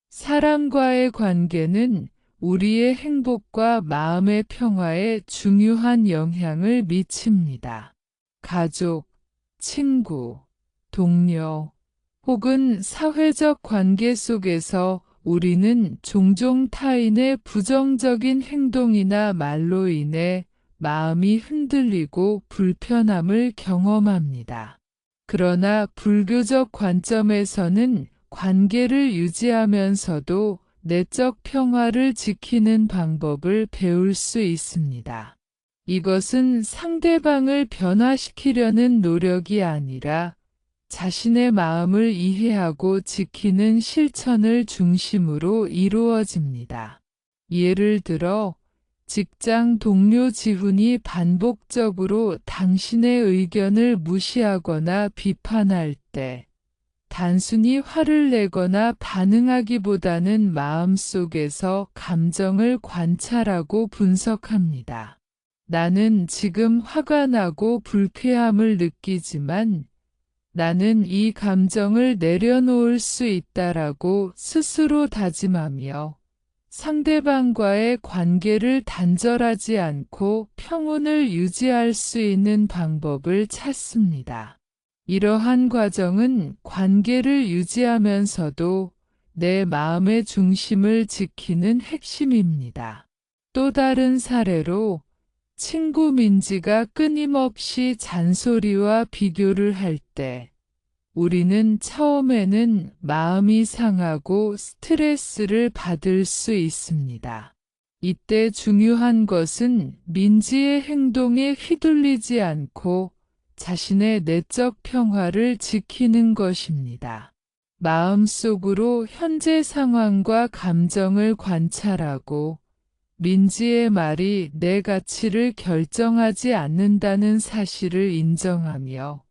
사람과의 관계는 우리의 행복과 마음의 평화에 중요한 영향을 미칩니다. 가족, 친구, 동료, 혹은 사회적 관계 속에서 우리는 종종 타인의 부정적인 행동이나 말로 인해 마음이 흔들리고 불편함을 경험합니다. 그러나 불교적 관점에서는 관계를 유지하면서도 내적 평화를 지키는 방법을 배울 수 있습니다. 이것은 상대방을 변화시키려는 노력이 아니라 자신의 마음을 이해하고 지키는 실천을 중심으로 이루어집니다. 예를 들어, 직장 동료 지훈이 반복적으로 당신의 의견을 무시하거나 비판할 때, 단순히 화를 내거나 반응하기보다는 마음속에서 감정을 관찰하고 분석합니다. 나는 지금 화가 나고 불쾌함을 느끼지만 나는 이 감정을 내려놓을 수 있다라고 스스로 다짐하며 상대방과의 관계를 단절하지 않고 평온을 유지할 수 있는 방법을 찾습니다. 이러한 과정은 관계를 유지하면서도 내 마음의 중심을 지키는 핵심입니다. 또 다른 사례로 친구 민지가 끊임없이 잔소리와 비교를 할 때 우리는 처음에는 마음이 상하고 스트레스를 받을 수 있습니다. 이때 중요한 것은 민지의 행동에 휘둘리지 않고 자신의 내적 평화를 지키는 것입니다. 마음속으로 현재 상황과 감정을 관찰하고 민지의 말이 내 가치를 결정하지 않는다는 사실을 인정하며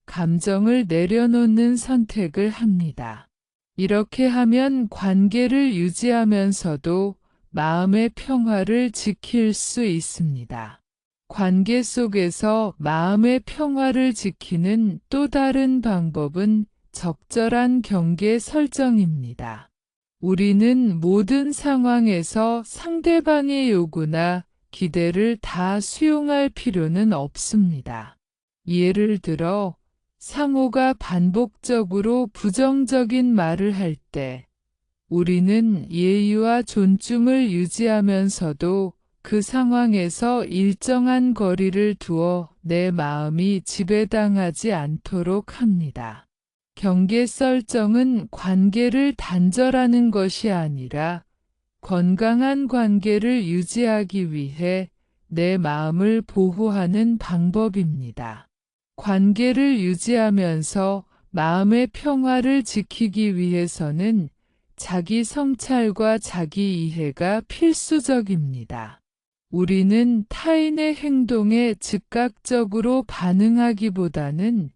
감정을 내려놓는 선택을 합니다. 이렇게 하면 관계를 유지하면서도 마음의 평화를 지킬 수 있습니다. 관계 속에서 마음의 평화를 지키는 또 다른 방법은 적절한 경계 설정입니다. 우리는 모든 상황에서 상대방의 요구나 기대를 다 수용할 필요는 없습니다. 예를 들어, 상호가 반복적으로 부정적인 말을 할 때, 우리는 예의와 존중을 유지하면서도 그 상황에서 일정한 거리를 두어 내 마음이 지배당하지 않도록 합니다. 경계 설정은 관계를 단절하는 것이 아니라 건강한 관계를 유지하기 위해 내 마음을 보호하는 방법입니다. 관계를 유지하면서 마음의 평화를 지키기 위해서는 자기 성찰과 자기 이해가 필수적입니다. 우리는 타인의 행동에 즉각적으로 반응하기보다는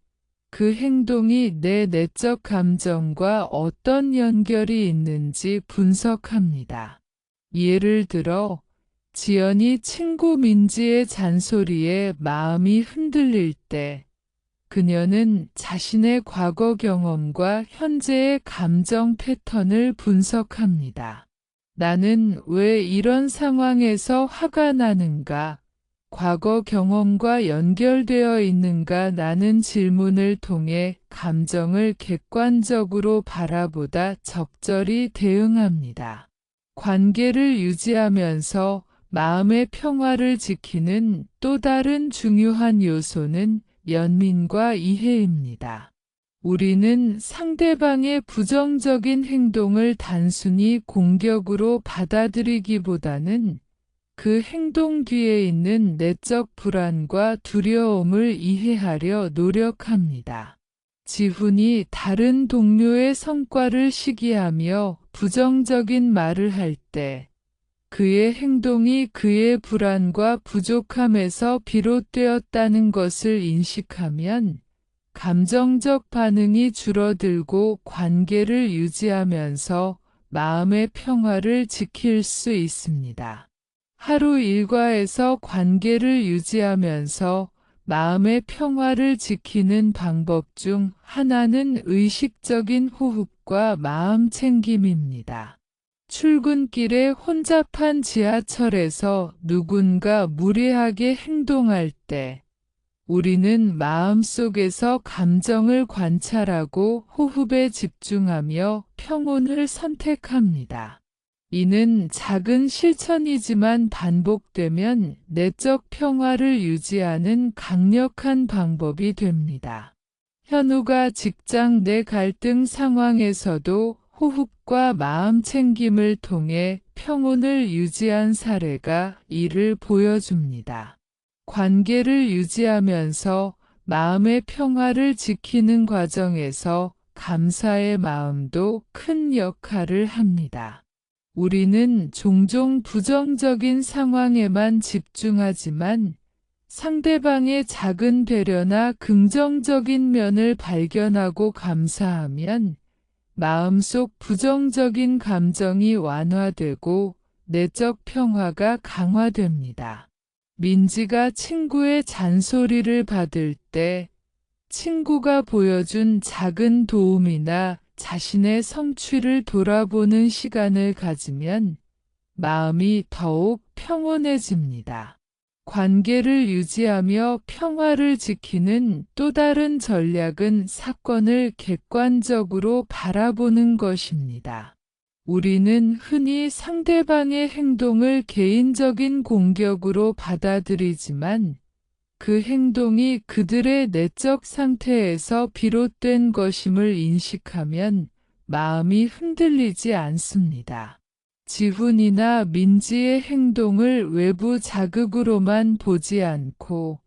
그 행동이 내 내적 감정과 어떤 연결이 있는지 분석합니다. 예를 들어, 지연이 친구 민지의 잔소리에 마음이 흔들릴 때, 그녀는 자신의 과거 경험과 현재의 감정 패턴을 분석합니다. 나는 왜 이런 상황에서 화가 나는가? 과거 경험과 연결되어 있는가? 라는 질문을 통해 감정을 객관적으로 바라보다 적절히 대응합니다. 관계를 유지하면서 마음의 평화를 지키는 또 다른 중요한 요소는 연민과 이해입니다. 우리는 상대방의 부정적인 행동을 단순히 공격으로 받아들이기보다는 그 행동 뒤에 있는 내적 불안과 두려움을 이해하려 노력합니다. 지훈이 다른 동료의 성과를 시기하며 부정적인 말을 할 때 그의 행동이 그의 불안과 부족함에서 비롯되었다는 것을 인식하면 감정적 반응이 줄어들고 관계를 유지하면서 마음의 평화를 지킬 수 있습니다. 하루 일과에서 관계를 유지하면서 마음의 평화를 지키는 방법 중 하나는 의식적인 호흡과 마음 챙김입니다. 출근길에 혼잡한 지하철에서 누군가 무례하게 행동할 때 우리는 마음속에서 감정을 관찰하고 호흡에 집중하며 평온을 선택합니다. 이는 작은 실천이지만 반복되면 내적 평화를 유지하는 강력한 방법이 됩니다. 현우가 직장 내 갈등 상황에서도 호흡과 마음 챙김을 통해 평온을 유지한 사례가 이를 보여줍니다. 관계를 유지하면서 마음의 평화를 지키는 과정에서 감사의 마음도 큰 역할을 합니다. 우리는 종종 부정적인 상황에만 집중하지만 상대방의 작은 배려나 긍정적인 면을 발견하고 감사하면 마음속 부정적인 감정이 완화되고 내적 평화가 강화됩니다. 민지가 친구의 잔소리를 받을 때 친구가 보여준 작은 도움이나 자신의 성취를 돌아보는 시간을 가지면 마음이 더욱 평온해집니다. 관계를 유지하며 평화를 지키는 또 다른 전략은 사건을 객관적으로 바라보는 것입니다. 우리는 흔히 상대방의 행동을 개인적인 공격으로 받아들이지만 그 행동이 그들의 내적 상태에서 비롯된 것임을 인식하면 마음이 흔들리지 않습니다. 지훈이나 민지의 행동을 외부 자극으로만 보지 않고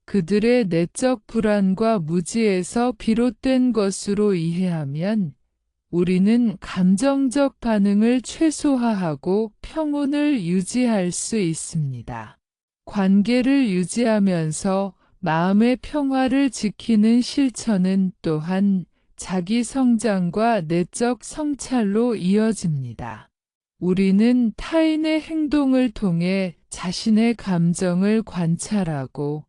그들의 내적 불안과 무지에서 비롯된 것으로 이해하면 우리는 감정적 반응을 최소화하고 평온을 유지할 수 있습니다. 관계를 유지하면서 마음의 평화를 지키는 실천은 또한 자기 성장과 내적 성찰로 이어집니다. 우리는 타인의 행동을 통해 자신의 감정을 관찰하고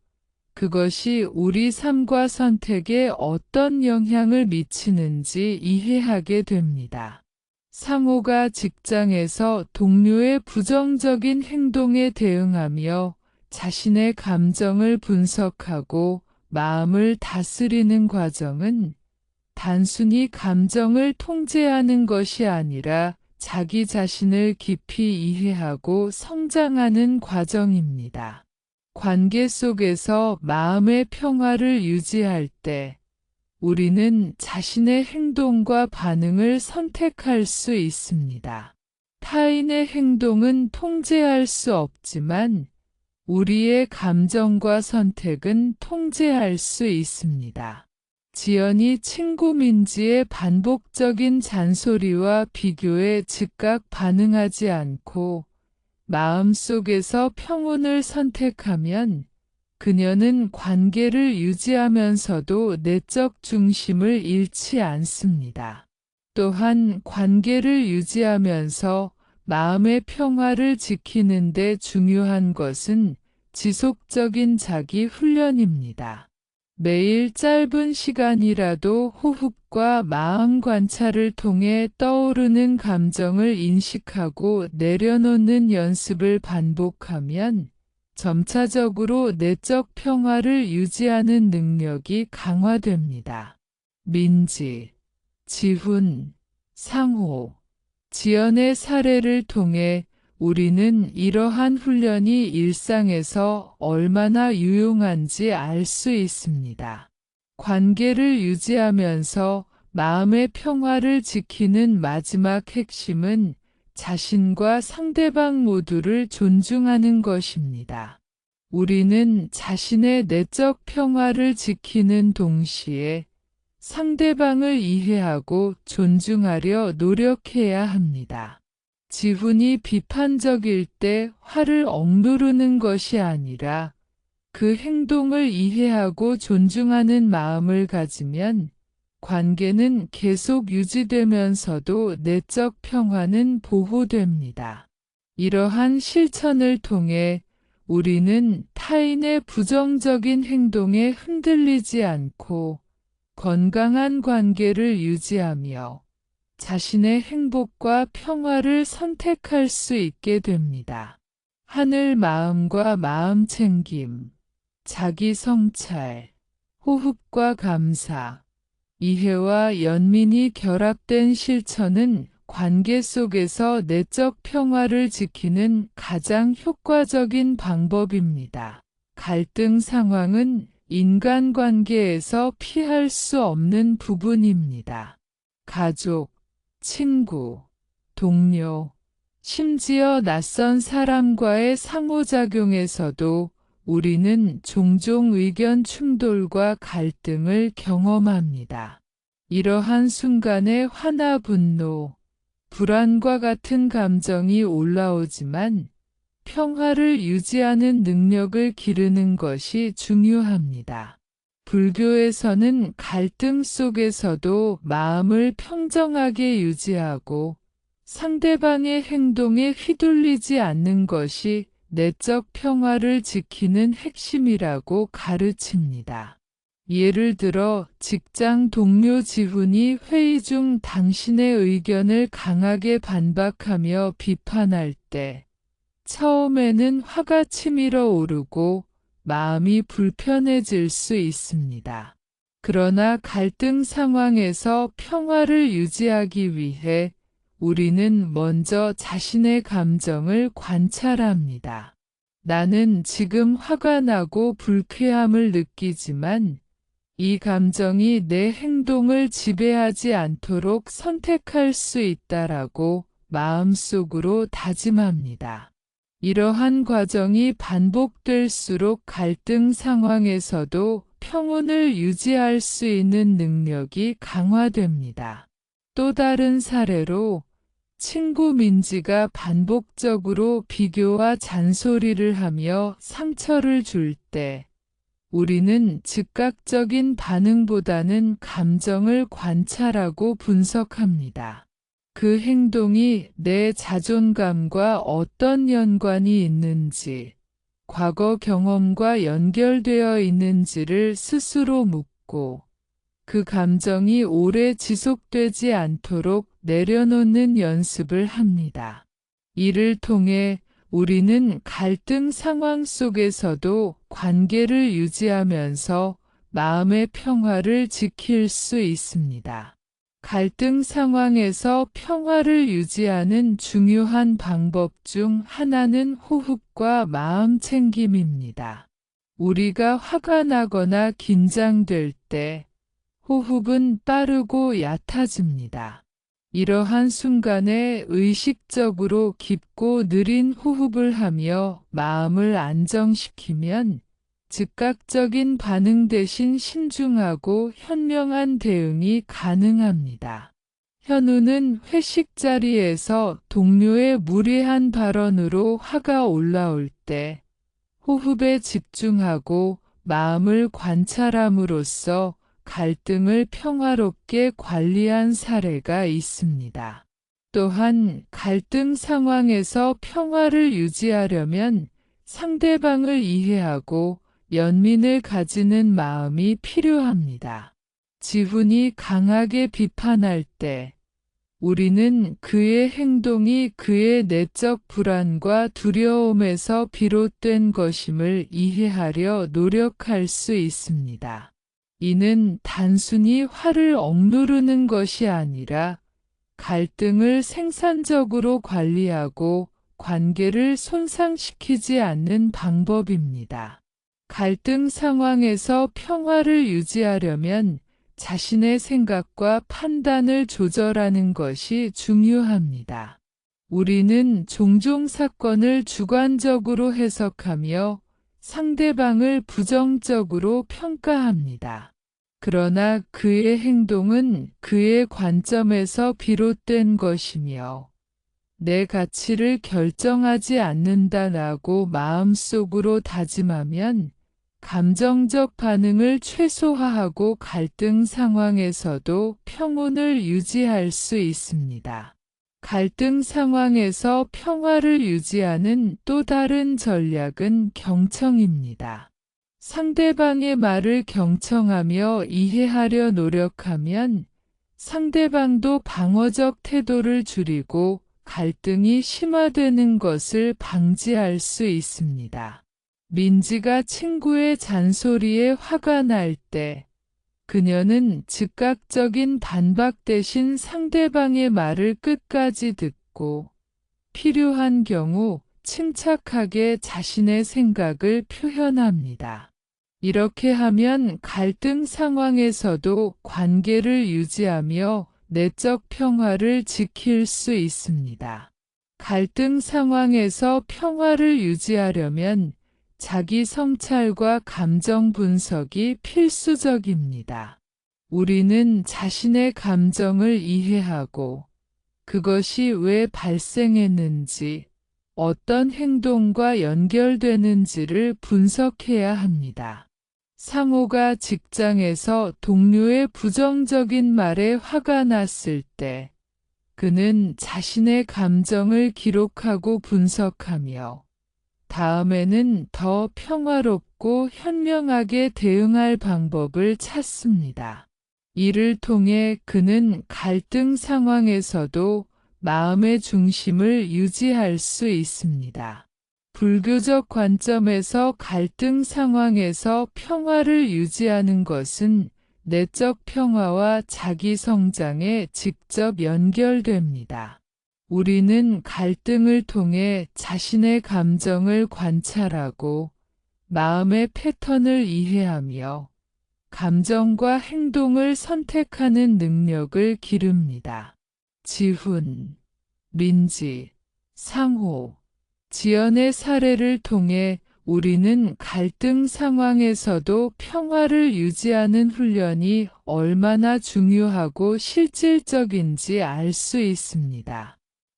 그것이 우리 삶과 선택에 어떤 영향을 미치는지 이해하게 됩니다. 상호가 직장에서 동료의 부정적인 행동에 대응하며 자신의 감정을 분석하고 마음을 다스리는 과정은 단순히 감정을 통제하는 것이 아니라 자기 자신을 깊이 이해하고 성장하는 과정입니다. 관계 속에서 마음의 평화를 유지할 때 우리는 자신의 행동과 반응을 선택할 수 있습니다. 타인의 행동은 통제할 수 없지만 우리의 감정과 선택은 통제할 수 있습니다. 지연이 친구 민지의 반복적인 잔소리와 비교에 즉각 반응하지 않고 마음속에서 평온을 선택하면 그녀는 관계를 유지하면서도 내적 중심을 잃지 않습니다. 또한 관계를 유지하면서 마음의 평화를 지키는 데 중요한 것은 지속적인 자기 훈련입니다. 매일 짧은 시간이라도 호흡과 마음 관찰을 통해 떠오르는 감정을 인식하고 내려놓는 연습을 반복하면 점차적으로 내적 평화를 유지하는 능력이 강화됩니다. 민지, 지훈, 상호, 지연의 사례를 통해 우리는 이러한 훈련이 일상에서 얼마나 유용한지 알 수 있습니다. 관계를 유지하면서 마음의 평화를 지키는 마지막 핵심은 자신과 상대방 모두를 존중하는 것입니다. 우리는 자신의 내적 평화를 지키는 동시에 상대방을 이해하고 존중하려 노력해야 합니다. 지훈이 비판적일 때 화를 억누르는 것이 아니라 그 행동을 이해하고 존중하는 마음을 가지면 관계는 계속 유지되면서도 내적 평화는 보호됩니다. 이러한 실천을 통해 우리는 타인의 부정적인 행동에 흔들리지 않고 건강한 관계를 유지하며 자신의 행복과 평화를 선택할 수 있게 됩니다. 하늘 마음과 마음 챙김, 자기 성찰, 호흡과 감사, 이해와 연민이 결합된 실천은 관계 속에서 내적 평화를 지키는 가장 효과적인 방법입니다. 갈등 상황은 인간관계에서 피할 수 없는 부분입니다. 가족, 친구, 동료, 심지어 낯선 사람과의 상호작용에서도 우리는 종종 의견 충돌과 갈등을 경험합니다. 이러한 순간에 화나 분노, 불안과 같은 감정이 올라오지만 평화를 유지하는 능력을 기르는 것이 중요합니다. 불교에서는 갈등 속에서도 마음을 평정하게 유지하고 상대방의 행동에 휘둘리지 않는 것이 내적 평화를 지키는 핵심이라고 가르칩니다. 예를 들어 직장 동료 지훈이 회의 중 당신의 의견을 강하게 반박하며 비판할 때 처음에는 화가 치밀어 오르고 마음이 불편해질 수 있습니다. 그러나 갈등 상황에서 평화를 유지하기 위해 우리는 먼저 자신의 감정을 관찰합니다. 나는 지금 화가 나고 불쾌함을 느끼지만 이 감정이 내 행동을 지배하지 않도록 선택할 수 있다라고 마음속으로 다짐합니다. 이러한 과정이 반복될수록 갈등 상황에서도 평온을 유지할 수 있는 능력이 강화됩니다. 또 다른 사례로 친구 민지가 반복적으로 비교와 잔소리를 하며 상처를 줄 때 우리는 즉각적인 반응보다는 감정을 관찰하고 분석합니다. 그 행동이 내 자존감과 어떤 연관이 있는지, 과거 경험과 연결되어 있는지를 스스로 묻고 그 감정이 오래 지속되지 않도록 내려놓는 연습을 합니다. 이를 통해 우리는 갈등 상황 속에서도 관계를 유지하면서 마음의 평화를 지킬 수 있습니다. 갈등 상황에서 평화를 유지하는 중요한 방법 중 하나는 호흡과 마음 챙김입니다. 우리가 화가 나거나 긴장될 때 호흡은 빠르고 얕아집니다. 이러한 순간에 의식적으로 깊고 느린 호흡을 하며 마음을 안정시키면 즉각적인 반응 대신 신중하고 현명한 대응이 가능합니다. 현우는 회식 자리에서 동료의 무례한 발언으로 화가 올라올 때 호흡에 집중하고 마음을 관찰함으로써 갈등을 평화롭게 관리한 사례가 있습니다. 또한 갈등 상황에서 평화를 유지하려면 상대방을 이해하고 연민을 가지는 마음이 필요합니다. 지훈이 강하게 비판할 때 우리는 그의 행동이 그의 내적 불안과 두려움에서 비롯된 것임을 이해하려 노력할 수 있습니다. 이는 단순히 화를 억누르는 것이 아니라 갈등을 생산적으로 관리하고 관계를 손상시키지 않는 방법입니다. 갈등 상황에서 평화를 유지하려면 자신의 생각과 판단을 조절하는 것이 중요합니다. 우리는 종종 사건을 주관적으로 해석하며 상대방을 부정적으로 평가합니다. 그러나 그의 행동은 그의 관점에서 비롯된 것이며 내 가치를 결정하지 않는다라고 마음속으로 다짐하면 감정적 반응을 최소화하고 갈등 상황에서도 평온을 유지할 수 있습니다. 갈등 상황에서 평화를 유지하는 또 다른 전략은 경청입니다. 상대방의 말을 경청하며 이해하려 노력하면 상대방도 방어적 태도를 줄이고 갈등이 심화되는 것을 방지할 수 있습니다. 민지가 친구의 잔소리에 화가 날 때 그녀는 즉각적인 반박 대신 상대방의 말을 끝까지 듣고 필요한 경우 침착하게 자신의 생각을 표현합니다. 이렇게 하면 갈등 상황에서도 관계를 유지하며 내적 평화를 지킬 수 있습니다. 갈등 상황에서 평화를 유지하려면 자기 성찰과 감정 분석이 필수적입니다. 우리는 자신의 감정을 이해하고 그것이 왜 발생했는지, 어떤 행동과 연결되는지를 분석해야 합니다. 상호가 직장에서 동료의 부정적인 말에 화가 났을 때 그는 자신의 감정을 기록하고 분석하며 다음에는 더 평화롭고 현명하게 대응할 방법을 찾습니다. 이를 통해 그는 갈등 상황에서도 마음의 중심을 유지할 수 있습니다. 불교적 관점에서 갈등 상황에서 평화를 유지하는 것은 내적 평화와 자기 성장에 직접 연결됩니다. 우리는 갈등을 통해 자신의 감정을 관찰하고 마음의 패턴을 이해하며 감정과 행동을 선택하는 능력을 기릅니다. 지훈, 민지, 상호, 지연의 사례를 통해 우리는 갈등 상황에서도 평화를 유지하는 훈련이 얼마나 중요하고 실질적인지 알 수 있습니다.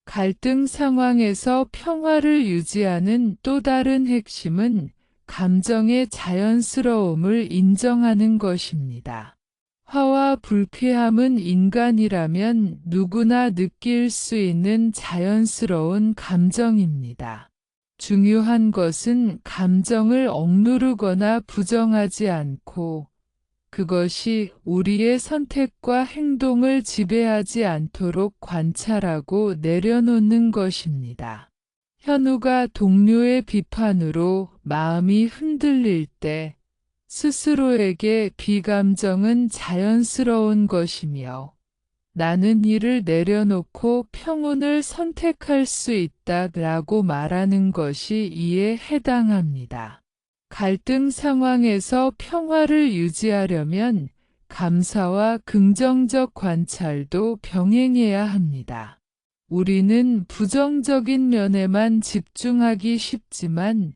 갈등 상황에서 평화를 유지하는 또 다른 핵심은 감정의 자연스러움을 인정하는 것입니다. 화와 불쾌함은 인간이라면 누구나 느낄 수 있는 자연스러운 감정입니다. 중요한 것은 감정을 억누르거나 부정하지 않고 그것이 우리의 선택과 행동을 지배하지 않도록 관찰하고 내려놓는 것입니다. 현우가 동료의 비판으로 마음이 흔들릴 때 스스로에게 비감정은 자연스러운 것이며 나는 이를 내려놓고 평온을 선택할 수 있다라고 말하는 것이 이에 해당합니다. 갈등 상황에서 평화를 유지하려면 감사와 긍정적 관찰도 병행해야 합니다. 우리는 부정적인 면에만 집중하기 쉽지만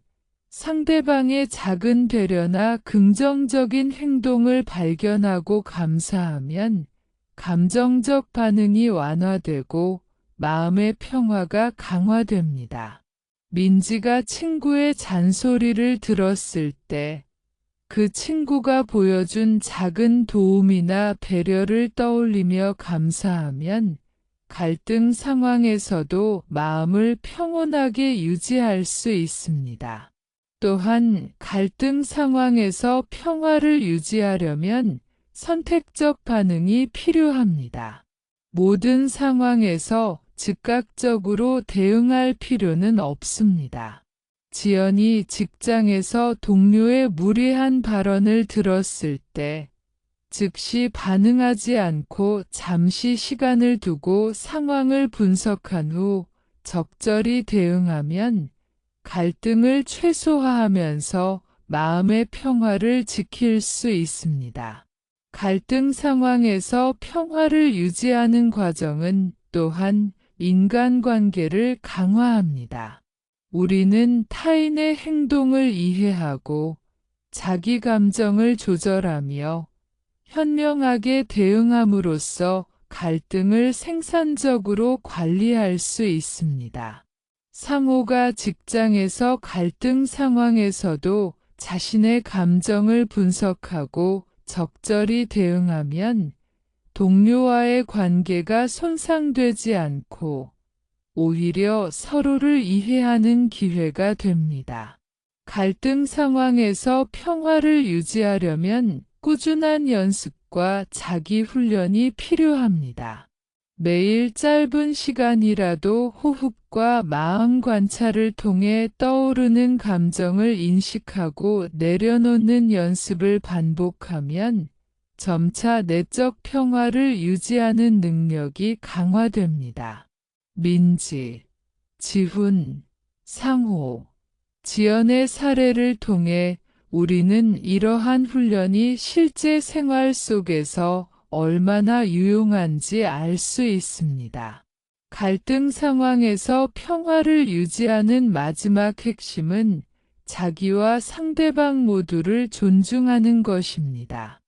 상대방의 작은 배려나 긍정적인 행동을 발견하고 감사하면 감정적 반응이 완화되고 마음의 평화가 강화됩니다. 민지가 친구의 잔소리를 들었을 때 그 친구가 보여준 작은 도움이나 배려를 떠올리며 감사하면 갈등 상황에서도 마음을 평온하게 유지할 수 있습니다. 또한 갈등 상황에서 평화를 유지하려면 선택적 반응이 필요합니다. 모든 상황에서 즉각적으로 대응할 필요는 없습니다. 지연이 직장에서 동료의 무례한 발언을 들었을 때 즉시 반응하지 않고 잠시 시간을 두고 상황을 분석한 후 적절히 대응하면 갈등을 최소화하면서 마음의 평화를 지킬 수 있습니다. 갈등 상황에서 평화를 유지하는 과정은 또한 인간관계를 강화합니다. 우리는 타인의 행동을 이해하고 자기 감정을 조절하며 현명하게 대응함으로써 갈등을 생산적으로 관리할 수 있습니다. 상호가 직장에서 갈등 상황에서도 자신의 감정을 분석하고 적절히 대응하면 동료와의 관계가 손상되지 않고 오히려 서로를 이해하는 기회가 됩니다. 갈등 상황에서 평화를 유지하려면 꾸준한 연습과 자기 훈련이 필요합니다. 매일 짧은 시간이라도 호흡과 마음 관찰을 통해 떠오르는 감정을 인식하고 내려놓는 연습을 반복하면 점차 내적 평화를 유지하는 능력이 강화됩니다. 민지, 지훈, 상호, 지연의 사례를 통해 우리는 이러한 훈련이 실제 생활 속에서 얼마나 유용한지 알 수 있습니다. 갈등 상황에서 평화를 유지하는 마지막 핵심은 자기와 상대방 모두를 존중하는 것입니다.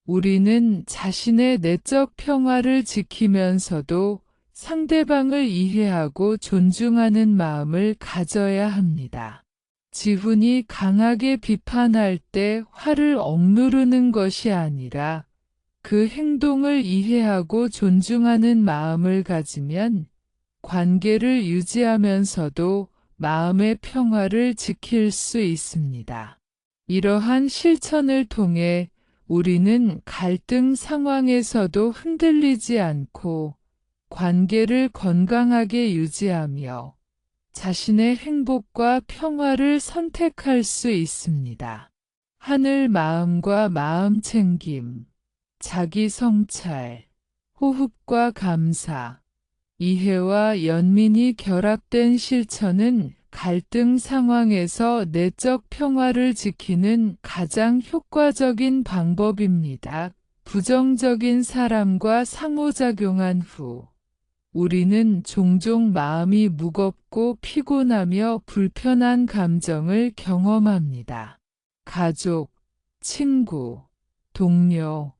우리는 자신의 내적 평화를 지키면서도 상대방을 이해하고 존중하는 마음을 가져야 합니다. 지훈이 강하게 비판할 때 화를 억누르는 것이 아니라 그 행동을 이해하고 존중하는 마음을 가지면 관계를 유지하면서도 마음의 평화를 지킬 수 있습니다. 이러한 실천을 통해 우리는 갈등 상황에서도 흔들리지 않고 관계를 건강하게 유지하며 자신의 행복과 평화를 선택할 수 있습니다. 하늘 마음과 마음 챙김, 자기 성찰, 호흡과 감사, 이해와 연민이 결합된 실천은 갈등 상황에서 내적 평화를 지키는 가장 효과적인 방법입니다. 부정적인 사람과 상호작용한 후 우리는 종종 마음이 무겁고 피곤하며 불편한 감정을 경험합니다. 가족, 친구, 동료,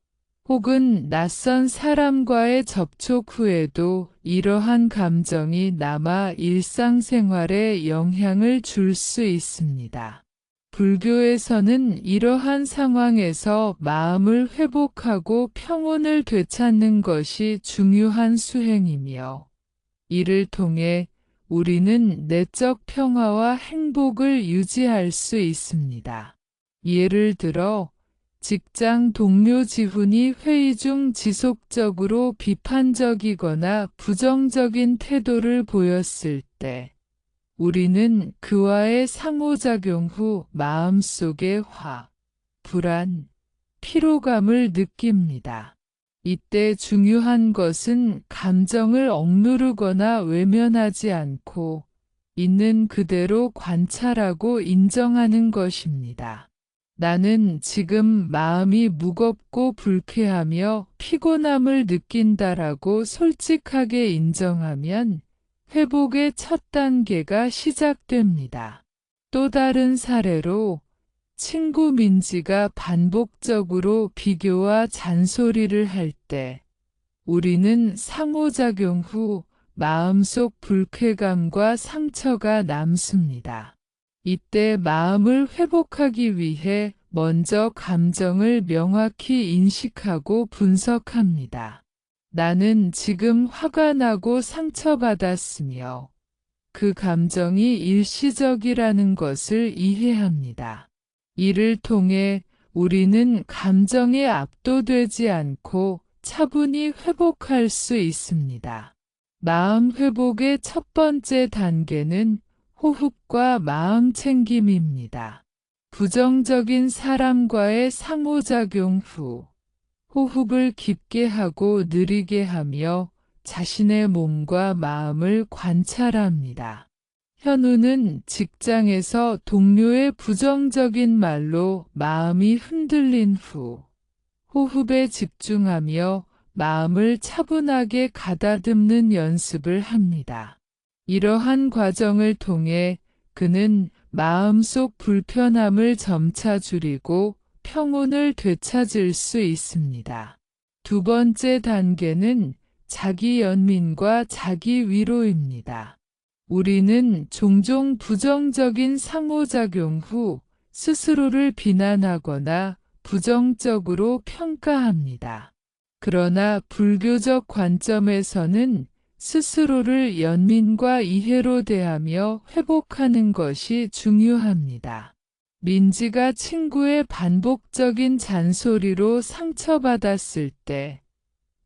혹은 낯선 사람과의 접촉 후에도 이러한 감정이 남아 일상생활에 영향을 줄 수 있습니다. 불교에서는 이러한 상황에서 마음을 회복하고 평온을 되찾는 것이 중요한 수행이며, 이를 통해 우리는 내적 평화와 행복을 유지할 수 있습니다. 예를 들어, 직장 동료 지훈이 회의 중 지속적으로 비판적이거나 부정적인 태도를 보였을 때, 우리는 그와의 상호작용 후 마음속에 불안, 피로감을 느낍니다. 이때 중요한 것은 감정을 억누르거나 외면하지 않고 있는 그대로 관찰하고 인정하는 것입니다. 나는 지금 마음이 무겁고 불쾌하며 피곤함을 느낀다라고 솔직하게 인정하면 회복의 첫 단계가 시작됩니다. 또 다른 사례로 친구 민지가 반복적으로 비교와 잔소리를 할 때 우리는 상호작용 후 마음속 불쾌감과 상처가 남습니다. 이때 마음을 회복하기 위해 먼저 감정을 명확히 인식하고 분석합니다. 나는 지금 화가 나고 상처받았으며 그 감정이 일시적이라는 것을 이해합니다. 이를 통해 우리는 감정에 압도되지 않고 차분히 회복할 수 있습니다. 마음 회복의 첫 번째 단계는 호흡과 마음 챙김입니다. 부정적인 사람과의 상호작용 후 호흡을 깊게 하고 느리게 하며 자신의 몸과 마음을 관찰합니다. 현우는 직장에서 동료의 부정적인 말로 마음이 흔들린 후 호흡에 집중하며 마음을 차분하게 가다듬는 연습을 합니다. 이러한 과정을 통해 그는 마음속 불편함을 점차 줄이고 평온을 되찾을 수 있습니다. 두 번째 단계는 자기 연민과 자기 위로입니다. 우리는 종종 부정적인 상호작용 후 스스로를 비난하거나 부정적으로 평가합니다. 그러나 불교적 관점에서는 스스로를 연민과 이해로 대하며 회복하는 것이 중요합니다. 민지가 친구의 반복적인 잔소리로 상처받았을 때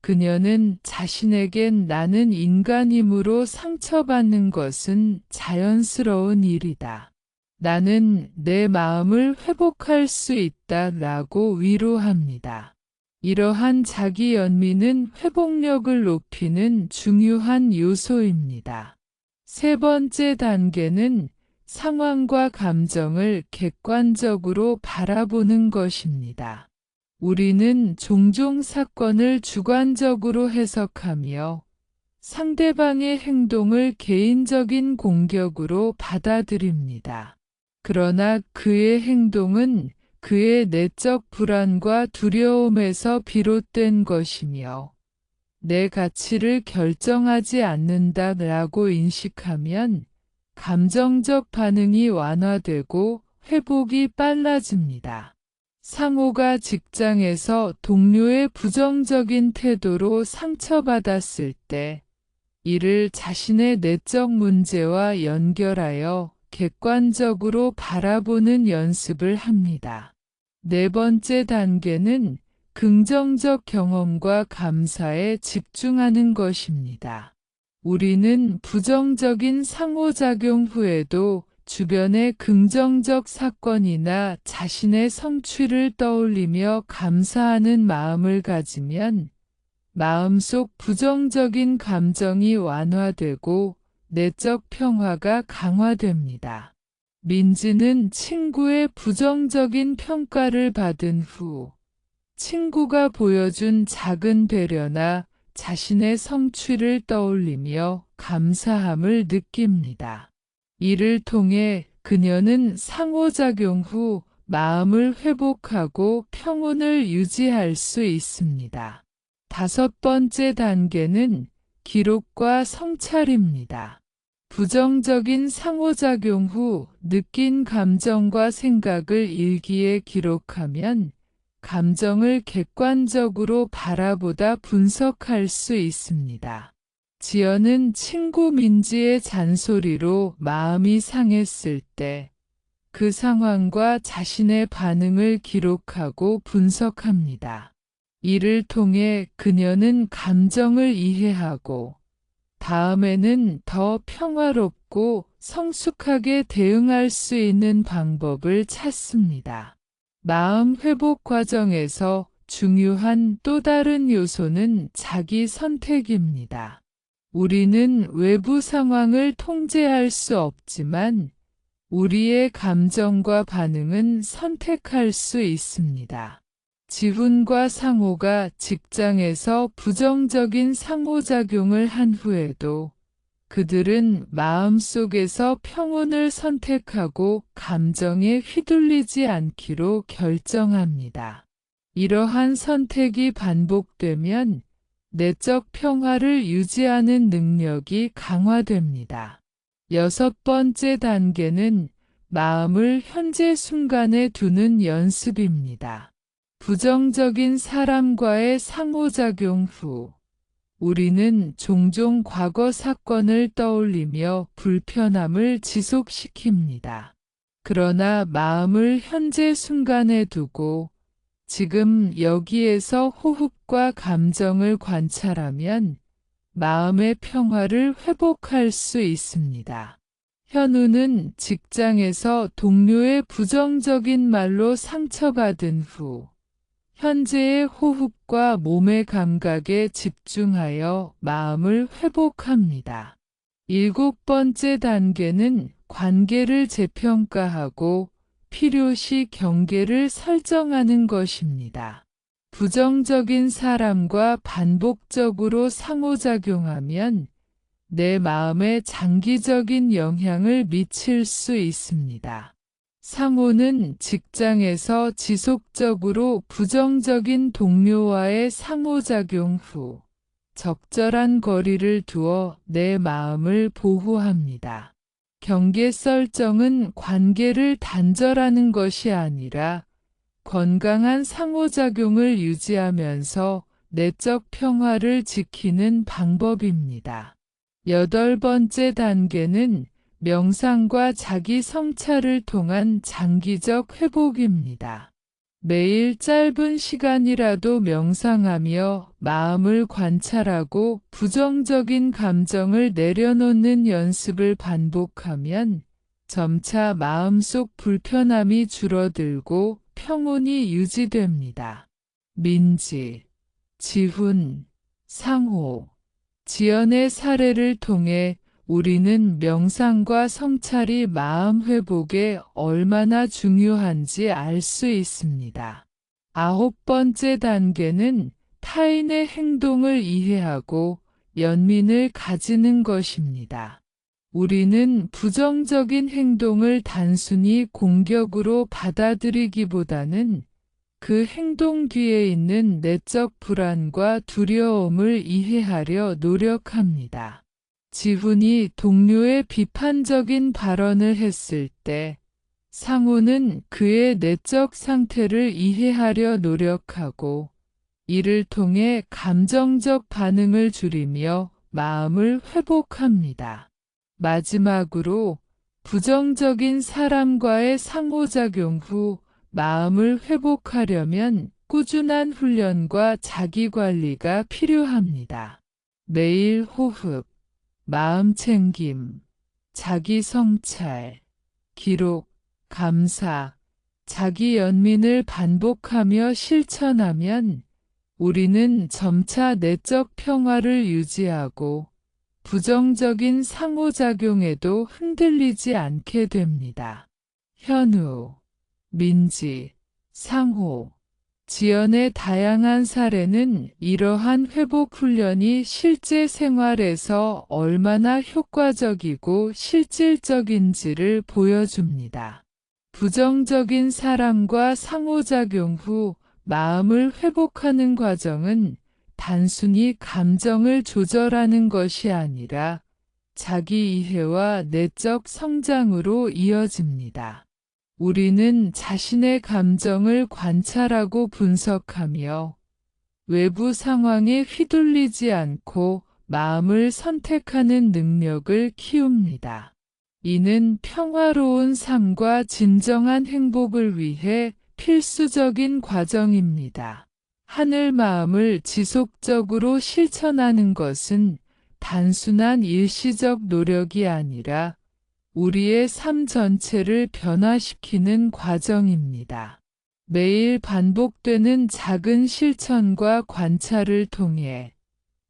그녀는 자신에겐 나는 인간이므로 상처받는 것은 자연스러운 일이다. 나는 내 마음을 회복할 수 있다라고 위로합니다. 이러한 자기 연민은 회복력을 높이는 중요한 요소입니다. 세 번째 단계는 상황과 감정을 객관적으로 바라보는 것입니다. 우리는 종종 사건을 주관적으로 해석하며 상대방의 행동을 개인적인 공격으로 받아들입니다. 그러나 그의 행동은 그의 내적 불안과 두려움에서 비롯된 것이며 내 가치를 결정하지 않는다라고 인식하면 감정적 반응이 완화되고 회복이 빨라집니다. 상호가 직장에서 동료의 부정적인 태도로 상처받았을 때 이를 자신의 내적 문제와 연결하여 객관적으로 바라보는 연습을 합니다. 네 번째 단계는 긍정적 경험과 감사에 집중하는 것입니다. 우리는 부정적인 상호작용 후에도 주변의 긍정적 사건이나 자신의 성취를 떠올리며 감사하는 마음을 가지면 마음속 부정적인 감정이 완화되고 내적 평화가 강화됩니다. 민지는 친구의 부정적인 평가를 받은 후 친구가 보여준 작은 배려나 자신의 성취를 떠올리며 감사함을 느낍니다. 이를 통해 그녀는 상호작용 후 마음을 회복하고 평온을 유지할 수 있습니다. 다섯 번째 단계는 기록과 성찰입니다. 부정적인 상호작용 후 느낀 감정과 생각을 일기에 기록하면 감정을 객관적으로 바라보다 분석할 수 있습니다. 지연은 친구 민지의 잔소리로 마음이 상했을 때 그 상황과 자신의 반응을 기록하고 분석합니다. 이를 통해 그녀는 감정을 이해하고 다음에는 더 평화롭고 성숙하게 대응할 수 있는 방법을 찾습니다. 마음 회복 과정에서 중요한 또 다른 요소는 자기 선택입니다. 우리는 외부 상황을 통제할 수 없지만 우리의 감정과 반응은 선택할 수 있습니다. 지훈과 상호가 직장에서 부정적인 상호작용을 한 후에도 그들은 마음속에서 평온을 선택하고 감정에 휘둘리지 않기로 결정합니다. 이러한 선택이 반복되면 내적 평화를 유지하는 능력이 강화됩니다. 여섯 번째 단계는 마음을 현재 순간에 두는 연습입니다. 부정적인 사람과의 상호작용 후 우리는 종종 과거 사건을 떠올리며 불편함을 지속시킵니다. 그러나 마음을 현재 순간에 두고 지금 여기에서 호흡과 감정을 관찰하면 마음의 평화를 회복할 수 있습니다. 현우는 직장에서 동료의 부정적인 말로 상처받은 후 현재의 호흡과 몸의 감각에 집중하여 마음을 회복합니다. 일곱 번째 단계는 관계를 재평가하고 필요시 경계를 설정하는 것입니다. 부정적인 사람과 반복적으로 상호작용하면 내 마음에 장기적인 영향을 미칠 수 있습니다. 상호는 직장에서 지속적으로 부정적인 동료와의 상호작용 후 적절한 거리를 두어 내 마음을 보호합니다. 경계 설정은 관계를 단절하는 것이 아니라 건강한 상호작용을 유지하면서 내적 평화를 지키는 방법입니다. 8번째 단계는 명상과 자기 성찰을 통한 장기적 회복입니다. 매일 짧은 시간이라도 명상하며 마음을 관찰하고 부정적인 감정을 내려놓는 연습을 반복하면 점차 마음속 불편함이 줄어들고 평온이 유지됩니다. 민지, 지훈, 상호, 지연의 사례를 통해 우리는 명상과 성찰이 마음 회복에 얼마나 중요한지 알 수 있습니다. 9번째 단계는 타인의 행동을 이해하고 연민을 가지는 것입니다. 우리는 부정적인 행동을 단순히 공격으로 받아들이기보다는 그 행동 뒤에 있는 내적 불안과 두려움을 이해하려 노력합니다. 지훈이 동료의 비판적인 발언을 했을 때 상호는 그의 내적 상태를 이해하려 노력하고 이를 통해 감정적 반응을 줄이며 마음을 회복합니다. 마지막으로 부정적인 사람과의 상호작용 후 마음을 회복하려면 꾸준한 훈련과 자기관리가 필요합니다. 매일 호흡, 마음 챙김, 자기 성찰, 기록, 감사, 자기 연민을 반복하며 실천하면 우리는 점차 내적 평화를 유지하고 부정적인 상호작용에도 흔들리지 않게 됩니다. 현우, 민지, 상호, 지연의 다양한 사례는 이러한 회복 훈련이 실제 생활에서 얼마나 효과적이고 실질적인지를 보여줍니다. 부정적인 사람과 상호작용 후 마음을 회복하는 과정은 단순히 감정을 조절하는 것이 아니라 자기 이해와 내적 성장으로 이어집니다. 우리는 자신의 감정을 관찰하고 분석하며 외부 상황에 휘둘리지 않고 마음을 선택하는 능력을 키웁니다. 이는 평화로운 삶과 진정한 행복을 위해 필수적인 과정입니다. 하늘 마음을 지속적으로 실천하는 것은 단순한 일시적 노력이 아니라 우리의 삶 전체를 변화시키는 과정입니다. 매일 반복되는 작은 실천과 관찰을 통해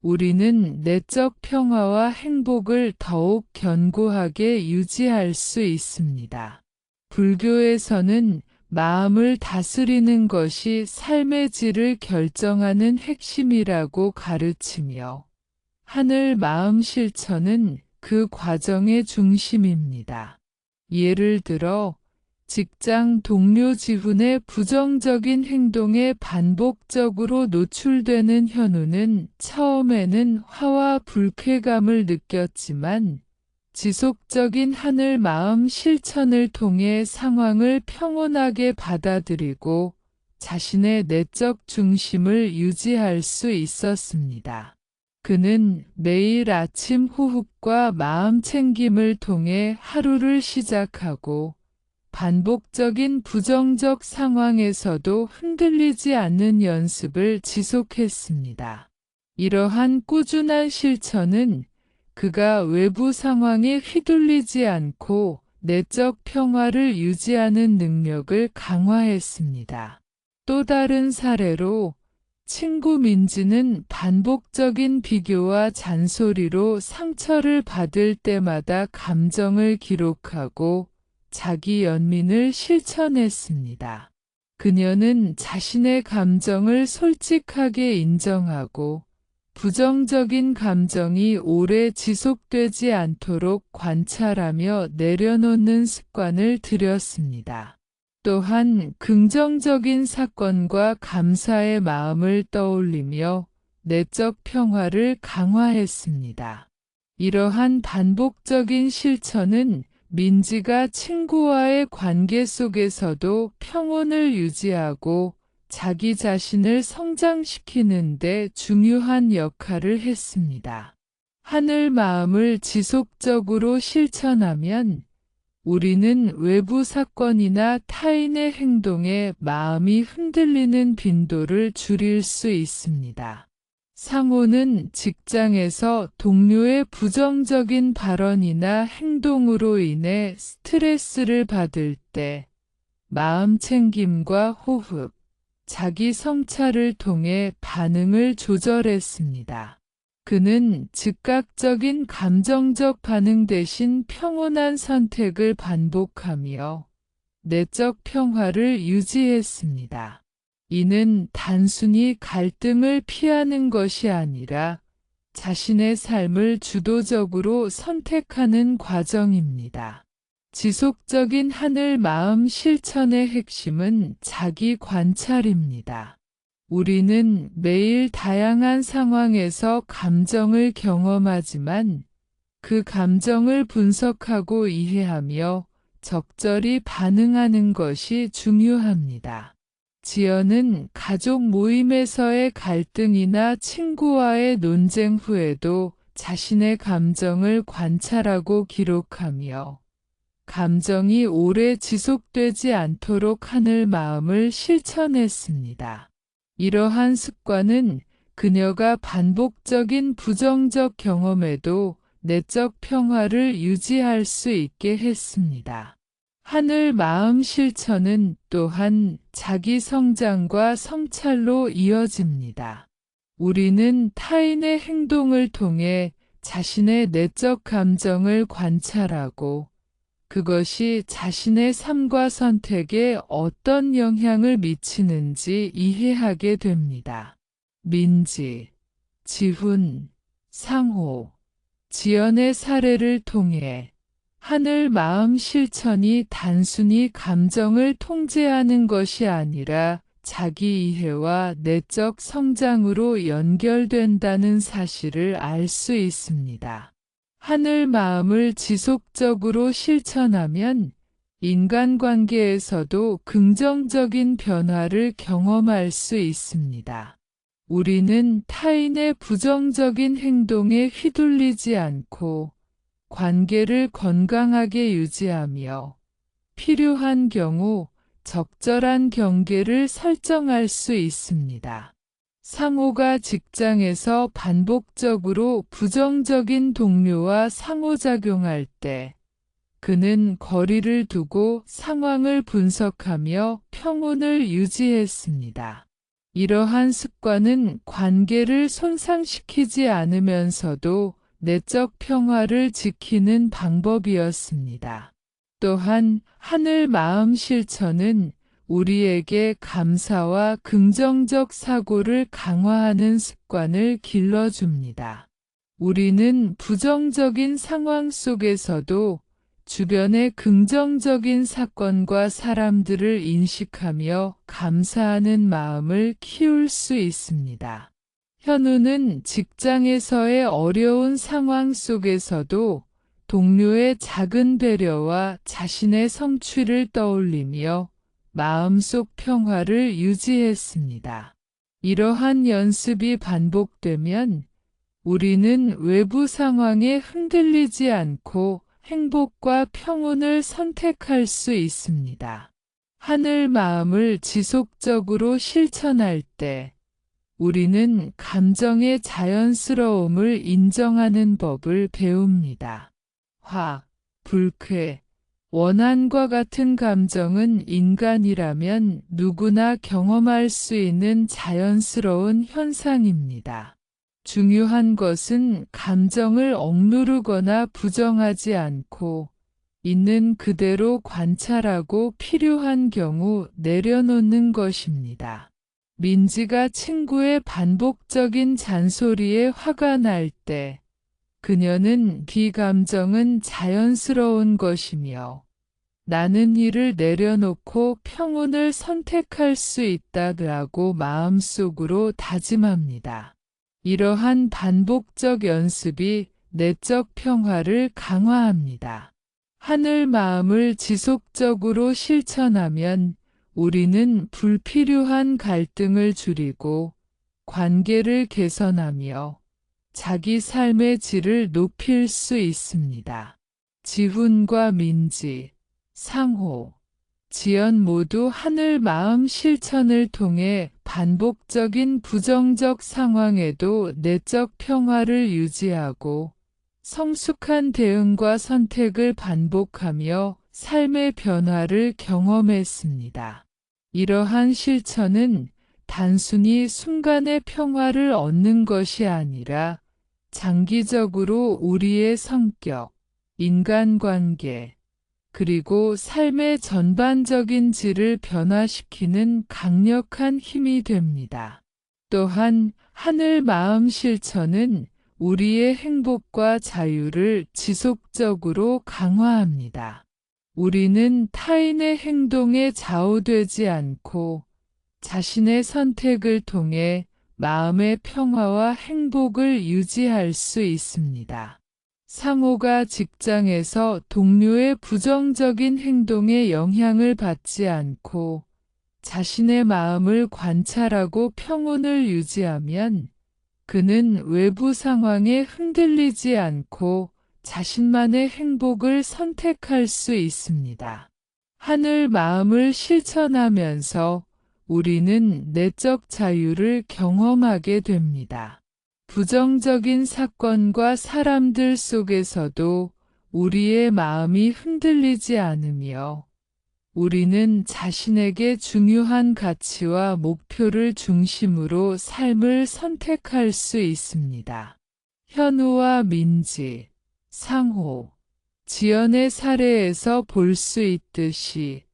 우리는 내적 평화와 행복을 더욱 견고하게 유지할 수 있습니다. 불교에서는 마음을 다스리는 것이 삶의 질을 결정하는 핵심이라고 가르치며 하늘 마음 실천은 그 과정의 중심입니다. 예를 들어 직장 동료 지훈의 부정적인 행동에 반복적으로 노출되는 현우는 처음에는 화와 불쾌감을 느꼈지만 지속적인 하늘 마음 실천을 통해 상황을 평온하게 받아들이고 자신의 내적 중심을 유지할 수 있었습니다. 그는 매일 아침 호흡과 마음 챙김을 통해 하루를 시작하고 반복적인 부정적 상황에서도 흔들리지 않는 연습을 지속했습니다. 이러한 꾸준한 실천은 그가 외부 상황에 휘둘리지 않고 내적 평화를 유지하는 능력을 강화했습니다. 또 다른 사례로 친구 민지는 반복적인 비교와 잔소리로 상처를 받을 때마다 감정을 기록하고 자기 연민을 실천했습니다. 그녀는 자신의 감정을 솔직하게 인정하고 부정적인 감정이 오래 지속되지 않도록 관찰하며 내려놓는 습관을 들였습니다. 또한 긍정적인 사건과 감사의 마음을 떠올리며 내적 평화를 강화했습니다. 이러한 반복적인 실천은 민지가 친구와의 관계 속에서도 평온을 유지하고 자기 자신을 성장시키는 데 중요한 역할을 했습니다. 하늘 마음을 지속적으로 실천하면 우리는 외부 사건이나 타인의 행동에 마음이 흔들리는 빈도를 줄일 수 있습니다. 상호는 직장에서 동료의 부정적인 발언이나 행동으로 인해 스트레스를 받을 때 마음 챙김과 호흡, 자기 성찰을 통해 반응을 조절했습니다. 그는 즉각적인 감정적 반응 대신 평온한 선택을 반복하며 내적 평화를 유지했습니다. 이는 단순히 갈등을 피하는 것이 아니라 자신의 삶을 주도적으로 선택하는 과정입니다. 지속적인 하늘 마음 실천의 핵심은 자기 관찰입니다. 우리는 매일 다양한 상황에서 감정을 경험하지만 그 감정을 분석하고 이해하며 적절히 반응하는 것이 중요합니다. 지연은 가족 모임에서의 갈등이나 친구와의 논쟁 후에도 자신의 감정을 관찰하고 기록하며 감정이 오래 지속되지 않도록 하늘 마음을 실천했습니다. 이러한 습관은 그녀가 반복적인 부정적 경험에도 내적 평화를 유지할 수 있게 했습니다. 하늘 마음 실천은 또한 자기 성장과 성찰로 이어집니다. 우리는 타인의 행동을 통해 자신의 내적 감정을 관찰하고 그것이 자신의 삶과 선택에 어떤 영향을 미치는지 이해하게 됩니다. 민지, 지훈, 상호, 지연의 사례를 통해 하늘 마음 실천이 단순히 감정을 통제하는 것이 아니라 자기 이해와 내적 성장으로 연결된다는 사실을 알 수 있습니다. 하늘 마음을 지속적으로 실천하면 인간관계에서도 긍정적인 변화를 경험할 수 있습니다. 우리는 타인의 부정적인 행동에 휘둘리지 않고 관계를 건강하게 유지하며 필요한 경우 적절한 경계를 설정할 수 있습니다. 상호가 직장에서 반복적으로 부정적인 동료와 상호작용할 때 그는 거리를 두고 상황을 분석하며 평온을 유지했습니다. 이러한 습관은 관계를 손상시키지 않으면서도 내적 평화를 지키는 방법이었습니다. 또한 하늘 마음 실천은 우리에게 감사와 긍정적 사고를 강화하는 습관을 길러줍니다. 우리는 부정적인 상황 속에서도 주변의 긍정적인 사건과 사람들을 인식하며 감사하는 마음을 키울 수 있습니다. 현우는 직장에서의 어려운 상황 속에서도 동료의 작은 배려와 자신의 성취를 떠올리며 마음속 평화를 유지했습니다. 이러한 연습이 반복되면 우리는 외부 상황에 흔들리지 않고 행복과 평온을 선택할 수 있습니다. 하늘 마음을 지속적으로 실천할 때 우리는 감정의 자연스러움을 인정하는 법을 배웁니다. 화, 불쾌, 원한과 같은 감정은 인간이라면 누구나 경험할 수 있는 자연스러운 현상입니다. 중요한 것은 감정을 억누르거나 부정하지 않고 있는 그대로 관찰하고 필요한 경우 내려놓는 것입니다. 민지가 친구의 반복적인 잔소리에 화가 날 때, 그녀는 비감정은 자연스러운 것이며, 나는 이를 내려놓고 평온을 선택할 수 있다라고 마음속으로 다짐합니다. 이러한 반복적 연습이 내적 평화를 강화합니다. 하늘 마음을 지속적으로 실천하면 우리는 불필요한 갈등을 줄이고 관계를 개선하며 자기 삶의 질을 높일 수 있습니다. 지훈과 민지, 상호, 지연 모두 하늘 마음 실천을 통해 반복적인 부정적 상황에도 내적 평화를 유지하고 성숙한 대응과 선택을 반복하며 삶의 변화를 경험했습니다. 이러한 실천은 단순히 순간의 평화를 얻는 것이 아니라 장기적으로 우리의 성격, 인간관계, 그리고 삶의 전반적인 질을 변화시키는 강력한 힘이 됩니다. 또한 하늘 마음 실천은 우리의 행복과 자유를 지속적으로 강화합니다. 우리는 타인의 행동에 좌우되지 않고 자신의 선택을 통해 마음의 평화와 행복을 유지할 수 있습니다. 상호가 직장에서 동료의 부정적인 행동에 영향을 받지 않고 자신의 마음을 관찰하고 평온을 유지하면 그는 외부 상황에 흔들리지 않고 자신만의 행복을 선택할 수 있습니다. 하늘 마음을 실천하면서 우리는 내적 자유를 경험하게 됩니다. 부정적인 사건과 사람들 속에서도 우리의 마음이 흔들리지 않으며 우리는 자신에게 중요한 가치와 목표를 중심으로 삶을 선택할 수 있습니다. 현우와 민지, 상호, 지연의 사례에서 볼 수 있듯이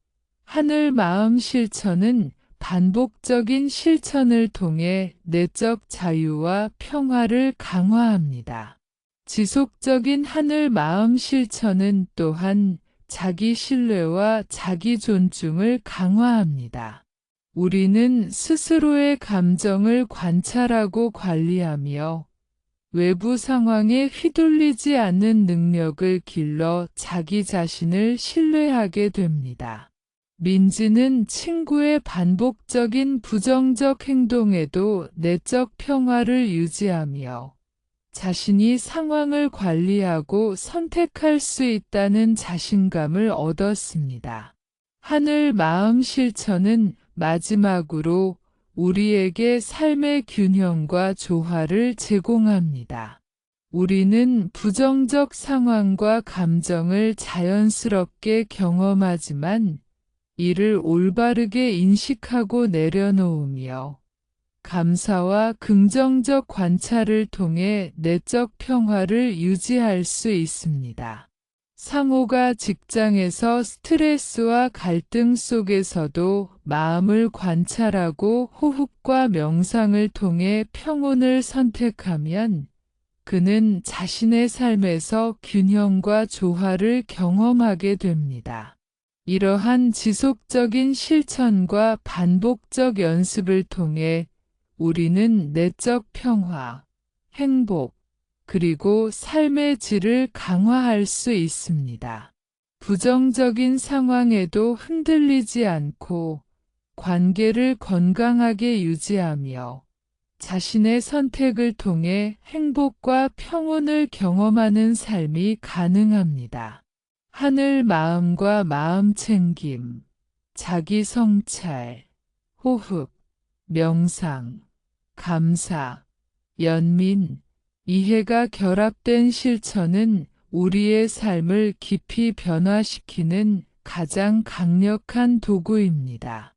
하늘 마음 실천은 반복적인 실천을 통해 내적 자유와 평화를 강화합니다. 지속적인 하늘 마음 실천은 또한 자기 신뢰와 자기 존중을 강화합니다. 우리는 스스로의 감정을 관찰하고 관리하며 외부 상황에 휘둘리지 않는 능력을 길러 자기 자신을 신뢰하게 됩니다. 민지는 친구의 반복적인 부정적 행동에도 내적 평화를 유지하며 자신이 상황을 관리하고 선택할 수 있다는 자신감을 얻었습니다. 하늘 마음 실천은 마지막으로 우리에게 삶의 균형과 조화를 제공합니다. 우리는 부정적 상황과 감정을 자연스럽게 경험하지만 이를 올바르게 인식하고 내려놓으며 감사와 긍정적 관찰을 통해 내적 평화를 유지할 수 있습니다. 상호가 직장에서 스트레스와 갈등 속에서도 마음을 관찰하고 호흡과 명상을 통해 평온을 선택하면 그는 자신의 삶에서 균형과 조화를 경험하게 됩니다. 이러한 지속적인 실천과 반복적 연습을 통해 우리는 내적 평화, 행복, 그리고 삶의 질을 강화할 수 있습니다. 부정적인 상황에도 흔들리지 않고 관계를 건강하게 유지하며 자신의 선택을 통해 행복과 평온을 경험하는 삶이 가능합니다. 하늘 마음과 마음 챙김, 자기 성찰, 호흡, 명상, 감사, 연민, 이해가 결합된 실천은 우리의 삶을 깊이 변화시키는 가장 강력한 도구입니다.